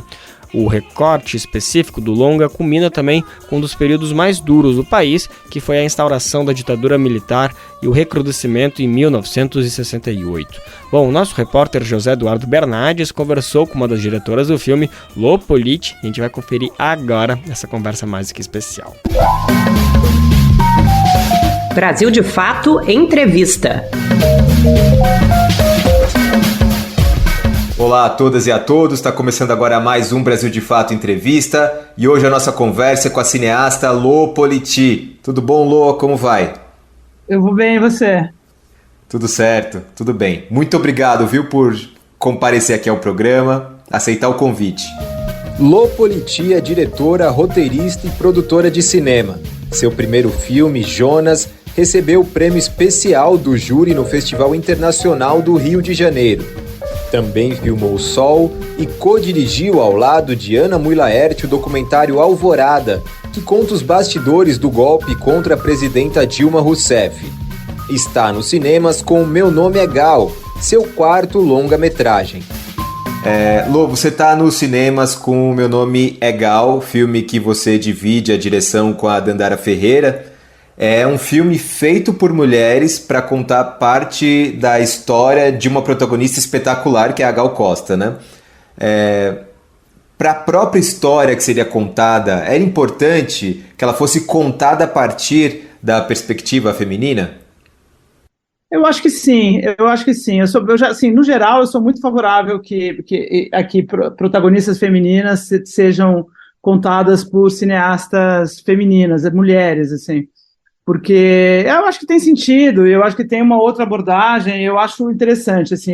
O recorte específico do longa culmina também com um dos períodos mais duros do país, que foi a instauração da ditadura militar e o recrudescimento em 1968. Bom, o nosso repórter José Eduardo Bernardes conversou com uma das diretoras do filme, Lô Politi, e a gente vai conferir agora essa conversa mais do que especial. Brasil de Fato Entrevista. Olá a todas e a todos, está começando agora mais um Brasil de Fato Entrevista e hoje a nossa conversa é com a cineasta Lô Politi. Tudo bom, Lô? Como vai? Eu vou bem, e você? Tudo certo, tudo bem. Muito obrigado, viu, por comparecer aqui ao programa, aceitar o convite. Lô Politi é diretora, roteirista e produtora de cinema. Seu primeiro filme, Jonas, recebeu o prêmio especial do júri no Festival Internacional do Rio de Janeiro. Também filmou Sol e co-dirigiu ao lado de Ana Mui Laerte o documentário Alvorada, que conta os bastidores do golpe contra a presidenta Dilma Rousseff. Está nos cinemas com Meu Nome é Gal, seu quarto longa-metragem. Lô, você está nos cinemas com Meu Nome é Gal, filme que você divide a direção com a Dandara Ferreira. É um filme feito por mulheres para contar parte da história de uma protagonista espetacular, que é a Gal Costa, né? Para a própria história que seria contada, era importante que ela fosse contada a partir da perspectiva feminina? Eu acho que sim. No geral, eu sou muito favorável que aqui protagonistas femininas sejam contadas por cineastas femininas, mulheres, assim. Porque eu acho que tem sentido, eu acho que tem uma outra abordagem, eu acho interessante, assim,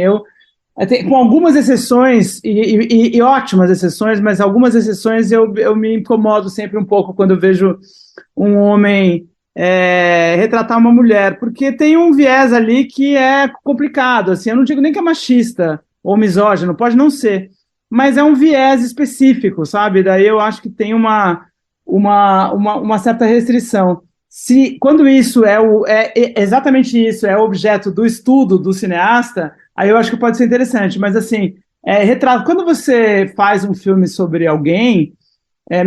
com algumas exceções, e ótimas exceções, mas algumas exceções eu me incomodo sempre um pouco quando eu vejo um homem retratar uma mulher, porque tem um viés ali que é complicado, assim, eu não digo nem que é machista ou misógino, pode não ser, mas é um viés específico, sabe? Daí eu acho que tem uma certa restrição. Quando isso exatamente isso, é objeto do estudo do cineasta, aí eu acho que pode ser interessante, mas assim, quando você faz um filme sobre alguém,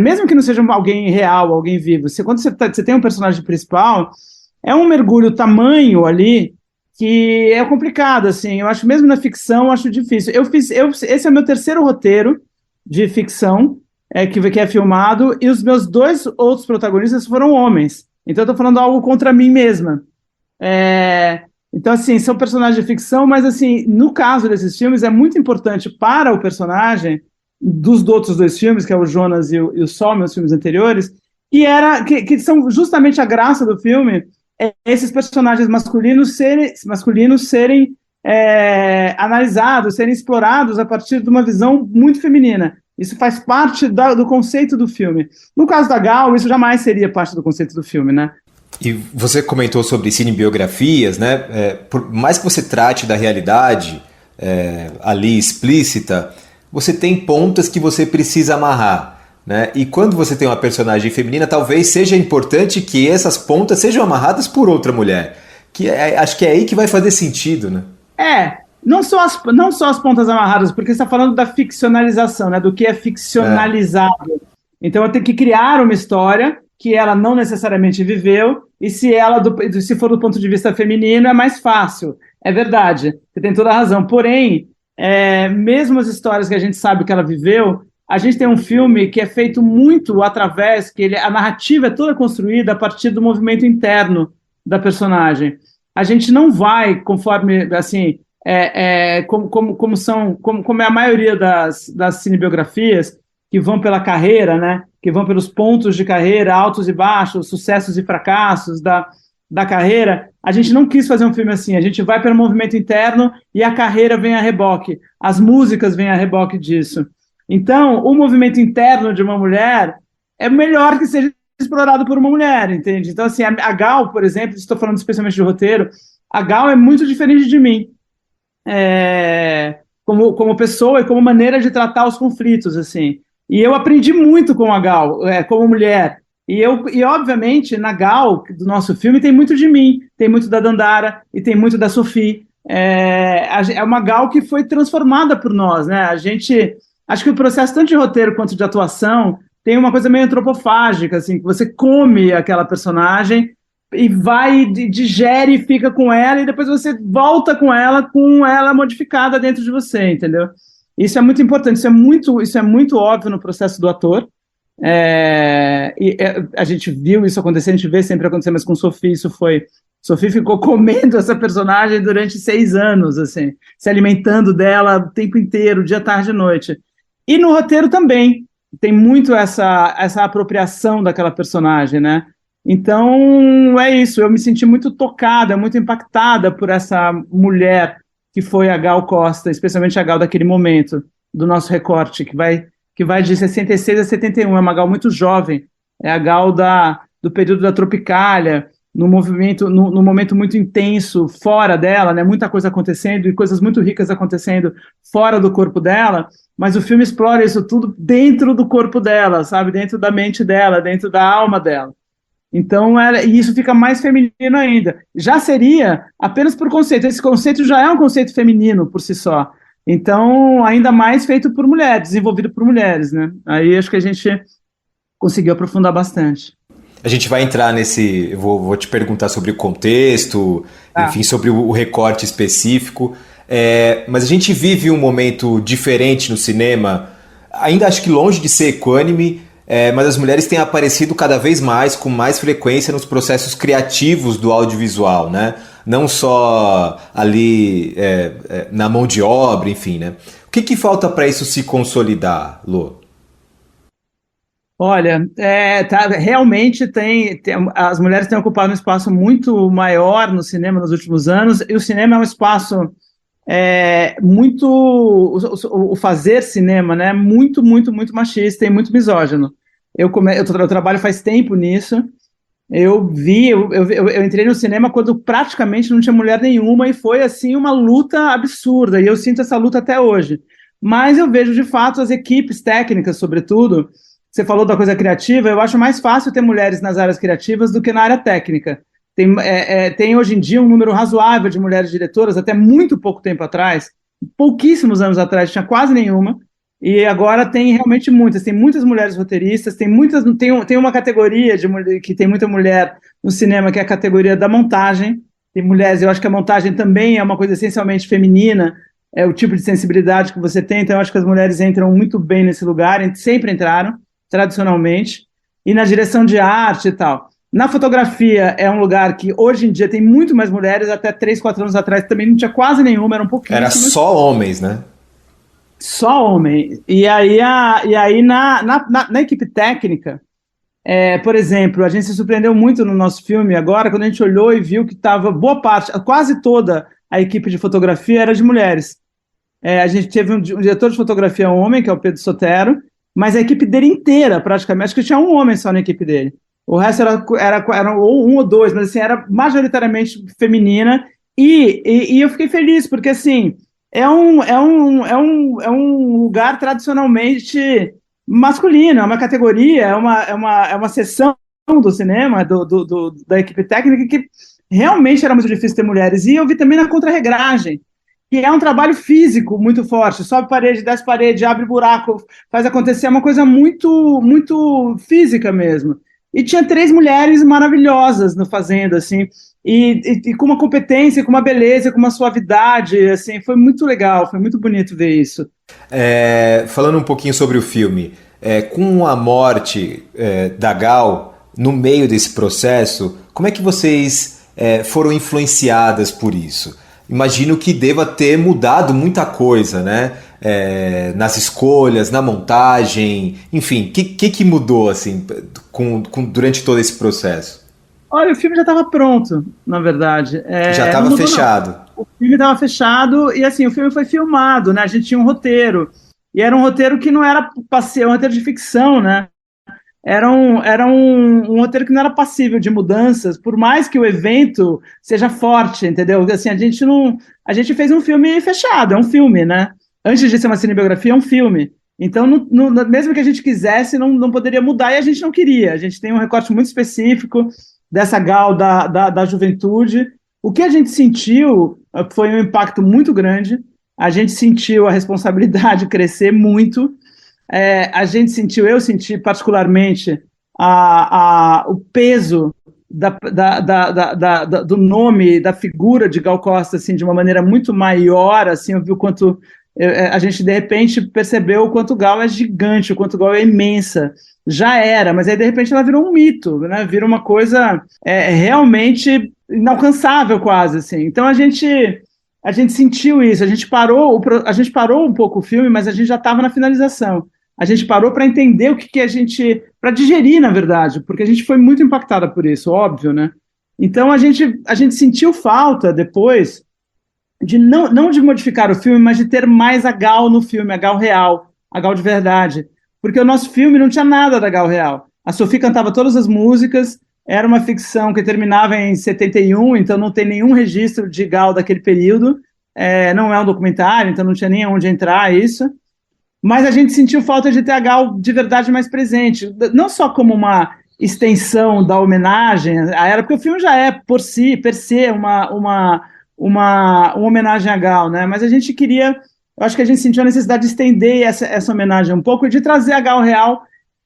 mesmo que não seja alguém real, alguém vivo, quando você tem um personagem principal, é um mergulho tamanho ali que é complicado, assim, eu acho, mesmo na ficção, eu acho difícil. Esse é o meu terceiro roteiro de ficção, que é filmado, e os meus 2 outros protagonistas foram homens. Então, eu estou falando algo contra mim mesma. Então, assim, são personagens de ficção, mas, assim, no caso desses filmes, é muito importante para o personagem dos outros 2 filmes, que é o Jonas e o Sol, meus filmes anteriores, que são justamente a graça do filme, esses personagens masculinos serem analisados, serem explorados a partir de uma visão muito feminina. Isso faz parte do conceito do filme. No caso da Gal, isso jamais seria parte do conceito do filme, né? E você comentou sobre cinebiografias, né? Por mais que você trate da realidade ali explícita, você tem pontas que você precisa amarrar, né? E quando você tem uma personagem feminina, talvez seja importante que essas pontas sejam amarradas por outra mulher. Acho que é aí que vai fazer sentido, né? Não só as pontas amarradas, porque você está falando da ficcionalização, né, do que é ficcionalizado. Então eu tenho que criar uma história que ela não necessariamente viveu, e se for do ponto de vista feminino, é mais fácil. É verdade, você tem toda a razão. Porém, mesmo as histórias que a gente sabe que ela viveu, a gente tem um filme que é feito muito através, a narrativa é toda construída a partir do movimento interno da personagem. A gente não vai, conforme, assim... como é a maioria das cinebiografias que vão pela carreira, né? Que vão pelos pontos de carreira, altos e baixos, sucessos e fracassos da carreira. A gente não quis fazer um filme assim, a gente vai pelo movimento interno e a carreira vem a reboque, as músicas vêm a reboque disso. Então, o movimento interno de uma mulher é melhor que seja explorado por uma mulher, entende? Então, assim, a Gal, por exemplo, estou falando especialmente de roteiro, a Gal é muito diferente de mim. Como pessoa e como maneira de tratar os conflitos, assim. E eu aprendi muito com a Gal, como mulher. E obviamente, na Gal, do nosso filme, tem muito de mim, tem muito da Dandara e tem muito da Sophie. É uma Gal que foi transformada por nós, né? Acho que o processo, tanto de roteiro quanto de atuação, tem uma coisa meio antropofágica, assim, que você come aquela personagem e vai, digere e fica com ela, e depois você volta com ela modificada dentro de você, entendeu? Isso é muito importante, isso é muito óbvio no processo do ator, a gente viu isso acontecer, a gente vê sempre acontecer, mas com Sophie Sophie ficou comendo essa personagem durante 6 anos, assim, se alimentando dela o tempo inteiro, dia, tarde e noite. E no roteiro também, tem muito essa apropriação daquela personagem, né? Então, é isso, eu me senti muito tocada, muito impactada por essa mulher que foi a Gal Costa, especialmente a Gal daquele momento, do nosso recorte, que vai de 66 a 71, é uma Gal muito jovem, é a Gal do período da Tropicália, num momento muito intenso fora dela, né? Muita coisa acontecendo e coisas muito ricas acontecendo fora do corpo dela, mas o filme explora isso tudo dentro do corpo dela, sabe? Dentro da mente dela, dentro da alma dela. Então, e isso fica mais feminino ainda. Já seria apenas por conceito. Esse conceito já é um conceito feminino por si só. Então, ainda mais feito por mulheres, desenvolvido por mulheres, né? Aí acho que a gente conseguiu aprofundar bastante. A gente vai entrar nesse... Vou te perguntar sobre o contexto, enfim, sobre o recorte específico. Mas a gente vive um momento diferente no cinema, ainda acho que longe de ser equânime, mas as mulheres têm aparecido cada vez mais, com mais frequência, nos processos criativos do audiovisual, né? Não só ali na mão de obra, enfim, né? O que falta para isso se consolidar, Lô? Olha, realmente as mulheres têm ocupado um espaço muito maior no cinema nos últimos anos, e o cinema é um espaço o fazer cinema, né, muito machista e muito misógino. Eu trabalho faz tempo nisso. Eu entrei no cinema quando praticamente não tinha mulher nenhuma, e foi assim uma luta absurda, e eu sinto essa luta até hoje. Mas eu vejo de fato as equipes técnicas, sobretudo. Você falou da coisa criativa, eu acho mais fácil ter mulheres nas áreas criativas do que na área técnica. Tem hoje em dia um número razoável de mulheres diretoras, até muito pouco tempo atrás, pouquíssimos anos atrás, tinha quase nenhuma, e agora tem realmente muitas. Tem muitas mulheres roteiristas, tem uma categoria que tem muita mulher no cinema, que é a categoria da montagem. Tem mulheres, eu acho que a montagem também é uma coisa essencialmente feminina, é o tipo de sensibilidade que você tem, então eu acho que as mulheres entram muito bem nesse lugar, sempre entraram, tradicionalmente, e na direção de arte e tal. Na fotografia é um lugar que hoje em dia tem muito mais mulheres, até 3, 4 anos atrás também não tinha quase nenhuma, eram pouquíssimas. Era só homens, né? Só homem. E aí na equipe técnica, por exemplo, a gente se surpreendeu muito no nosso filme agora, quando a gente olhou e viu que estava boa parte, quase toda a equipe de fotografia era de mulheres. A gente teve um diretor de fotografia homem, que é o Pedro Sotero, mas a equipe dele inteira, praticamente, acho que tinha um homem só na equipe dele. O resto era um ou dois, mas assim, era majoritariamente feminina, e eu fiquei feliz, porque assim, é um lugar tradicionalmente masculino, é uma categoria, é uma seção do cinema, da equipe técnica, que realmente era muito difícil ter mulheres. E eu vi também na contra-regragem, que é um trabalho físico muito forte, sobe parede, desce parede, abre buraco, faz acontecer, é uma coisa muito, muito física mesmo. E tinha 3 mulheres maravilhosas no fazendo, assim, e com uma competência, com uma beleza, com uma suavidade, assim, foi muito legal, foi muito bonito ver isso. Falando um pouquinho sobre o filme, com a morte da Gal no meio desse processo, como é que vocês foram influenciadas por isso? Imagino que deva ter mudado muita coisa, né? Nas escolhas, na montagem, enfim, o que mudou assim, durante todo esse processo? Olha, o filme já estava pronto, na verdade. Já estava fechado. Não. O filme estava fechado e assim, o filme foi filmado, né? A gente tinha um roteiro, e era um roteiro que não era um roteiro de ficção, né? Era um roteiro que não era passível de mudanças, por mais que o evento seja forte, entendeu? Assim, a gente fez um filme fechado, é um filme, né? Antes de ser uma cinebiografia, é um filme. Então, mesmo que a gente quisesse, não poderia mudar, e a gente não queria. A gente tem um recorte muito específico dessa Gal da juventude. O que a gente sentiu foi um impacto muito grande. A gente sentiu a responsabilidade crescer muito. Eu senti particularmente o peso do nome, da figura de Gal Costa, assim, de uma maneira muito maior, assim, eu vi o quanto a gente de repente percebeu o quanto Gal é gigante, o quanto Gal é imensa. Já era, mas aí de repente ela virou um mito, né? Virou uma coisa realmente inalcançável quase, assim. Então a gente sentiu isso, a gente parou um pouco o filme, mas a gente já estava na finalização. A gente parou para entender o que a gente... para digerir, na verdade, porque a gente foi muito impactada por isso, óbvio, né? Então a gente sentiu falta depois de não de modificar o filme, mas de ter mais a Gal no filme, a Gal real, a Gal de verdade. Porque o nosso filme não tinha nada da Gal real. A Sophie cantava todas as músicas, era uma ficção que terminava em 71, então não tem nenhum registro de Gal daquele período, não é um documentário, então não tinha nem onde entrar isso, mas a gente sentiu falta de ter a Gal de verdade mais presente, não só como uma extensão da homenagem a ela, porque o filme já é, per se, uma homenagem a Gal, né? Mas a gente queria, eu acho que a gente sentiu a necessidade de estender essa homenagem um pouco e de trazer a Gal real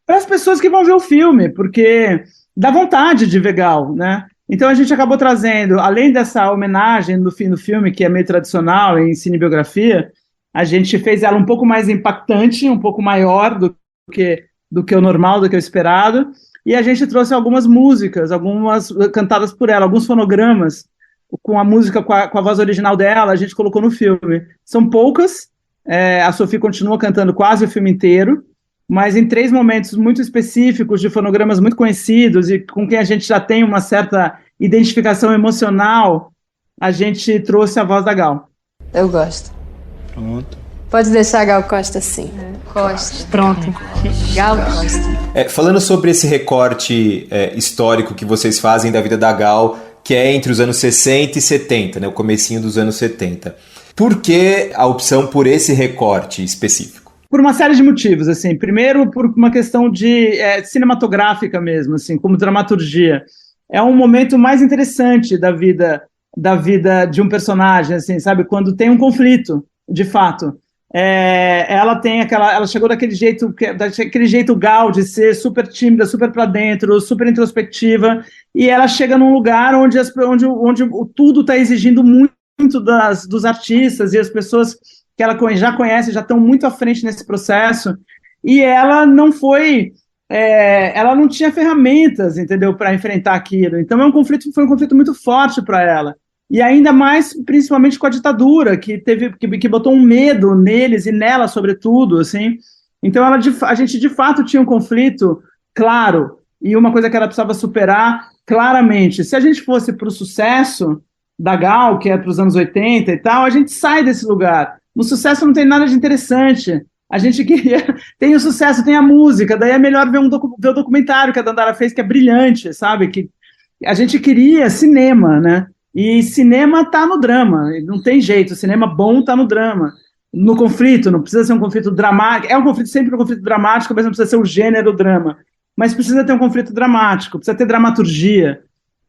para as pessoas que vão ver o filme, porque dá vontade de ver Gal, né? Então a gente acabou trazendo, além dessa homenagem no fim do filme, que é meio tradicional em cinebiografia, a gente fez ela um pouco mais impactante, um pouco maior do que o normal, do que o esperado, e a gente trouxe algumas músicas, algumas cantadas por ela, alguns fonogramas, com a música, com a voz original dela, a gente colocou no filme. São poucas, a Sophie continua cantando quase o filme inteiro, mas em 3 momentos muito específicos, de fonogramas muito conhecidos e com quem a gente já tem uma certa identificação emocional, a gente trouxe a voz da Gal. Eu gosto. Pronto. Pode deixar a Gal Costa assim. Costa. Pronto. Gal Costa. Falando sobre esse recorte histórico que vocês fazem da vida da Gal, que é entre os anos 60 e 70, né, o comecinho dos anos 70. Por que a opção por esse recorte específico? Por uma série de motivos, assim. Primeiro, por uma questão de cinematográfica mesmo, assim, como dramaturgia. É um momento mais interessante da vida de um personagem, assim, sabe? Quando tem um conflito, de fato. Ela chegou daquele jeito Gal de ser super tímida, super pra dentro, super introspectiva, e ela chega num lugar onde tudo está exigindo muito dos artistas, e as pessoas que ela já conhece já estão muito à frente nesse processo, e ela não ela não tinha ferramentas, entendeu, para enfrentar aquilo. Então foi um conflito muito forte para ela. E ainda mais, principalmente com a ditadura, que botou um medo neles e nela, sobretudo, assim. Então a gente, de fato, tinha um conflito claro, e uma coisa que ela precisava superar claramente. Se a gente fosse para o sucesso da Gal, que é para os anos 80 e tal, a gente sai desse lugar. No sucesso não tem nada de interessante. A gente queria... Tem o sucesso, tem a música, daí é melhor ver o documentário que a Dandara fez, que é brilhante, sabe? Que a gente queria cinema, né? E cinema tá no drama, não tem jeito, cinema bom tá no drama, no conflito, não precisa ser um conflito dramático, sempre um conflito dramático, mas não precisa ser o gênero drama, mas precisa ter um conflito dramático, precisa ter dramaturgia.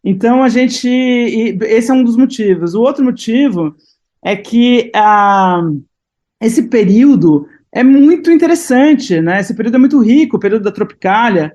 Então esse é um dos motivos. O outro motivo é que esse período é muito interessante, né? Esse período é muito rico, o período da Tropicália,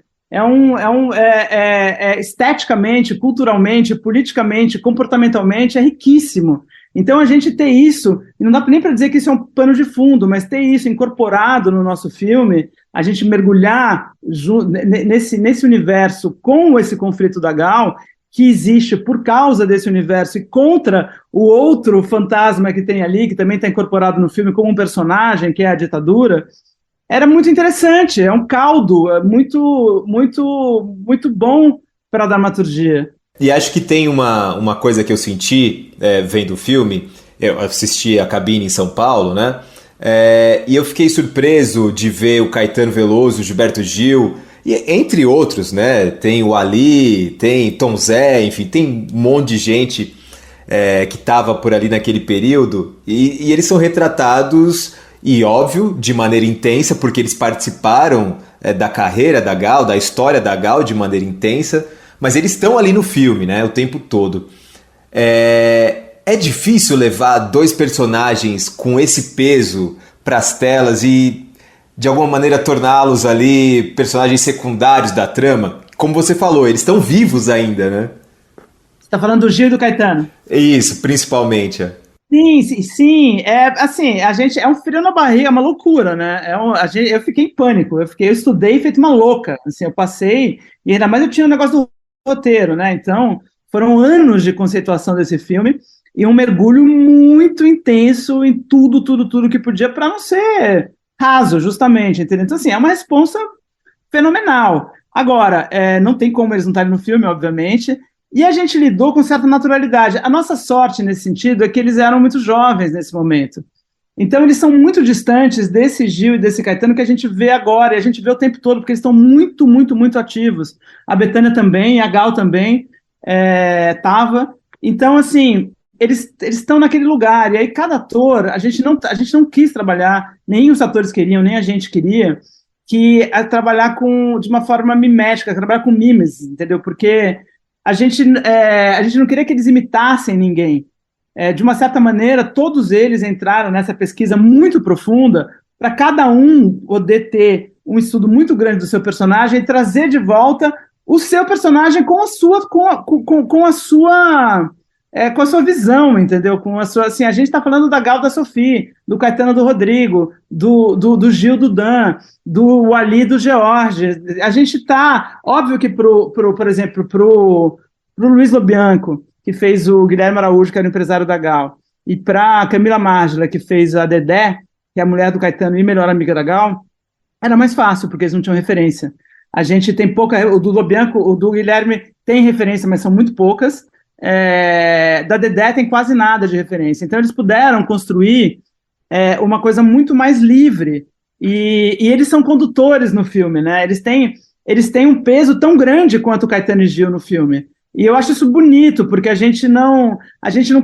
esteticamente, culturalmente, politicamente, comportamentalmente, é riquíssimo. Então a gente ter isso, e não dá nem para dizer que isso é um pano de fundo, mas ter isso incorporado no nosso filme, a gente mergulhar nesse universo com esse conflito da Gal, que existe por causa desse universo e contra o outro fantasma que tem ali, que também está incorporado no filme como um personagem, que é a ditadura, era muito interessante, é um caldo muito, muito, muito bom para a dramaturgia. E acho que tem uma coisa que eu senti vendo o filme, eu assisti a cabine em São Paulo, né? E eu fiquei surpreso de ver o Caetano Veloso, o Gilberto Gil, e, entre outros, né? Tem o Ali, tem Tom Zé, enfim, tem um monte de gente que estava por ali naquele período, e eles são retratados... E, óbvio, de maneira intensa, porque eles participaram da carreira da Gal, da história da Gal de maneira intensa, mas eles estão ali no filme, né, o tempo todo. É difícil levar 2 personagens com esse peso para as telas e, de alguma maneira, torná-los ali personagens secundários da trama? Como você falou, eles estão vivos ainda, né? Você está falando do Gil e do Caetano? Isso, principalmente, Sim, a gente é um frio na barriga, é uma loucura, né? Eu fiquei em pânico, eu estudei feito uma louca, assim, eu passei, e ainda mais eu tinha um negócio do roteiro, né? Então, foram anos de conceituação desse filme e um mergulho muito intenso em tudo que podia para não ser raso, justamente, entendeu? Então, assim, é uma responsa fenomenal. Agora, não tem como eles não estarem no filme, obviamente. E a gente lidou com certa naturalidade. A nossa sorte nesse sentido é que eles eram muito jovens nesse momento. Então eles são muito distantes desse Gil e desse Caetano que a gente vê agora, e a gente vê o tempo todo, porque eles estão muito, muito, muito ativos. A Bethânia também, a Gal também estava. Então, assim, eles estão naquele lugar, e aí cada ator, a gente não quis trabalhar, nem os atores queriam, nem a gente queria, trabalhar de uma forma mimética, trabalhar com mimes, entendeu? Porque a gente não queria que eles imitassem ninguém. De uma certa maneira, todos eles entraram nessa pesquisa muito profunda para cada um poder ter um estudo muito grande do seu personagem e trazer de volta o seu personagem com a sua visão, entendeu? Assim, a gente está falando da Gal, da Sophie, do Caetano, do Rodrigo, do Gil, do Dan, do Ali, do George. A gente está, óbvio que por exemplo, pro Luiz Lobianco, que fez o Guilherme Araújo, que era o empresário da Gal, e para Camila Márgila, que fez a Dedé, que é a mulher do Caetano e melhor amiga da Gal, era mais fácil, porque eles não tinham referência. A gente tem pouca... O do Lobianco, o do Guilherme tem referência, mas são muito poucas. Da Dedé tem quase nada de referência. Então eles puderam construir uma coisa muito mais livre. E eles são condutores no filme, né? Eles têm um peso tão grande quanto o Caetano e Gil no filme. E eu acho isso bonito, porque a gente não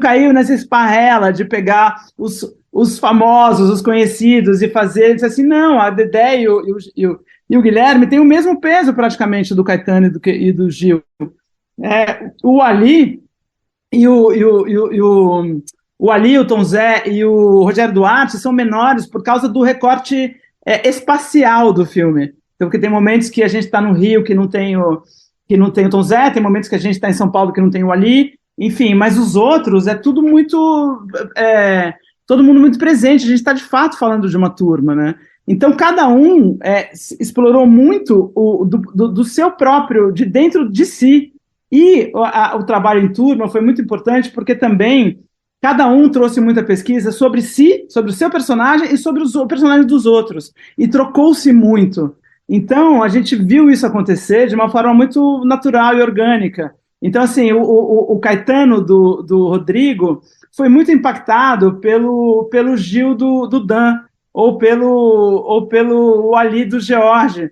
caiu nessa esparrela de pegar os famosos, os conhecidos, e fazer assim, não, a Dedé e o Guilherme têm o mesmo peso, praticamente, do Caetano e do Gil. O Ali e o Ali, o Tom Zé e o Rogério Duarte são menores por causa do recorte espacial do filme. Então, porque tem momentos que a gente está no Rio que não tem o Tom Zé, tem momentos que a gente está em São Paulo que não tem o Ali, enfim, mas os outros todo mundo muito presente, a gente está de fato falando de uma turma, né? Então cada um explorou muito do seu próprio, de dentro de si, e o trabalho em turma foi muito importante porque também cada um trouxe muita pesquisa sobre si, sobre o seu personagem e sobre os personagens dos outros, e trocou-se muito. Então, a gente viu isso acontecer de uma forma muito natural e orgânica. Então, assim, o Caetano do Rodrigo foi muito impactado pelo Gil do Dan, ou pelo Ali do George.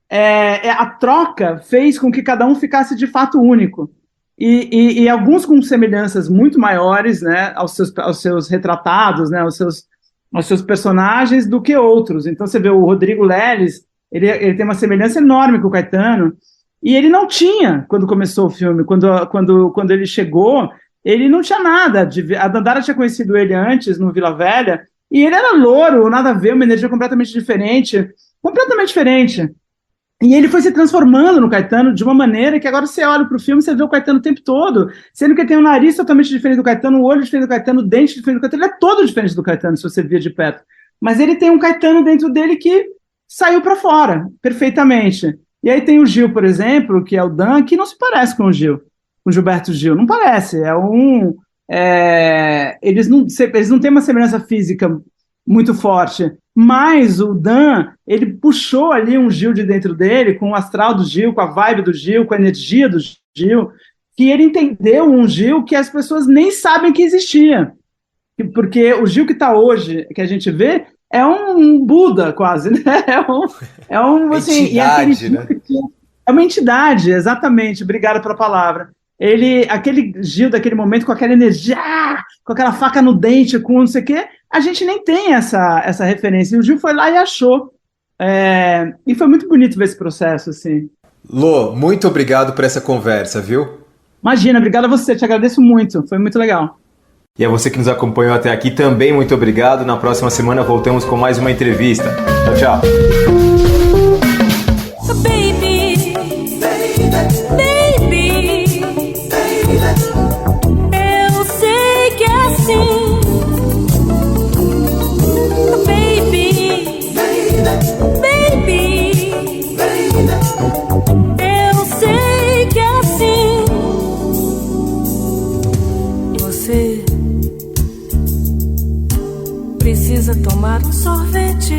A troca fez com que cada um ficasse de fato único. E alguns com semelhanças muito maiores, né, aos seus retratados, né, aos seus personagens, do que outros. Então, você vê o Rodrigo Leles, ele tem uma semelhança enorme com o Caetano, e ele não tinha, quando começou o filme, quando ele chegou, ele não tinha nada, a Dandara tinha conhecido ele antes, no Vila Velha, e ele era louro, nada a ver, uma energia completamente diferente, e ele foi se transformando no Caetano de uma maneira que agora você olha para o filme, você vê o Caetano o tempo todo, sendo que ele tem um nariz totalmente diferente do Caetano, um olho diferente do Caetano, o dente diferente do Caetano, ele é todo diferente do Caetano, se você via de perto, mas ele tem um Caetano dentro dele que saiu para fora, perfeitamente. E aí tem o Gil, por exemplo, que é o Dan, que não se parece com o Gil, com o Gilberto Gil, não parece, eles não têm uma semelhança física muito forte, mas o Dan, ele puxou ali um Gil de dentro dele, com o astral do Gil, com a vibe do Gil, com a energia do Gil, que ele entendeu um Gil que as pessoas nem sabem que existia, porque o Gil que está hoje, que a gente vê, é um Buda, quase, né? Assim, entidade, né? É uma entidade, exatamente, obrigado pela palavra. Aquele Gil daquele momento, com aquela energia, com aquela faca no dente, com não sei o quê, a gente nem tem essa referência. E o Gil foi lá e achou. E foi muito bonito ver esse processo, assim. Lô, muito obrigado por essa conversa, viu? Imagina, obrigado a você, te agradeço muito, foi muito legal. E a você que nos acompanhou até aqui também, muito obrigado. Na próxima semana voltamos com mais uma entrevista. Tchau, tchau. Eu sei que é assim. Eu sei que é assim. Você precisa tomar um sorvete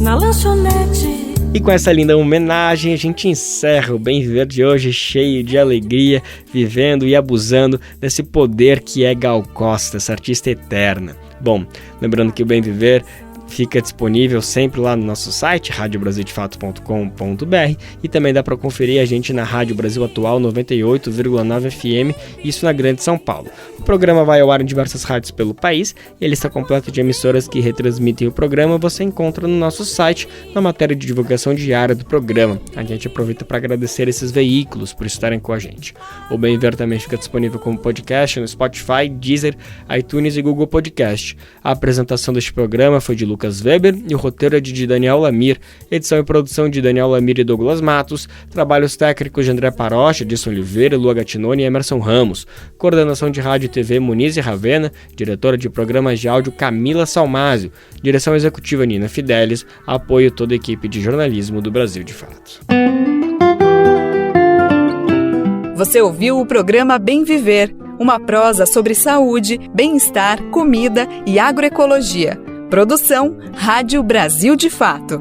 na lanchonete. E com essa linda homenagem, a gente encerra o Bem Viver de hoje, cheio de alegria, vivendo e abusando desse poder que é Gal Costa, essa artista eterna. Bom, lembrando que o Bem Viver fica disponível sempre lá no nosso site, radiobrasildefato.com.br, e também dá para conferir a gente na Rádio Brasil Atual 98,9 FM, isso na Grande São Paulo. O programa vai ao ar em diversas rádios pelo país, e a lista completa de emissoras que retransmitem o programa você encontra no nosso site, na matéria de divulgação diária do programa. A gente aproveita para agradecer esses veículos por estarem com a gente. O Bem Ver também fica disponível como podcast no Spotify, Deezer, iTunes e Google Podcast. A apresentação deste programa foi de Lucas Weber e o roteiro é de Daniel Lamir, edição e produção de Daniel Lamir e Douglas Matos, trabalhos técnicos de André Parocha, Edson Oliveira, Lua Gattinoni e Emerson Ramos, coordenação de rádio e TV Muniz e Ravena, diretora de programas de áudio Camila Salmásio, direção executiva Nina Fidelis, apoio toda a equipe de jornalismo do Brasil de Fato. Você ouviu o programa Bem Viver, uma prosa sobre saúde, bem-estar, comida e agroecologia. Produção Rádio Brasil de Fato.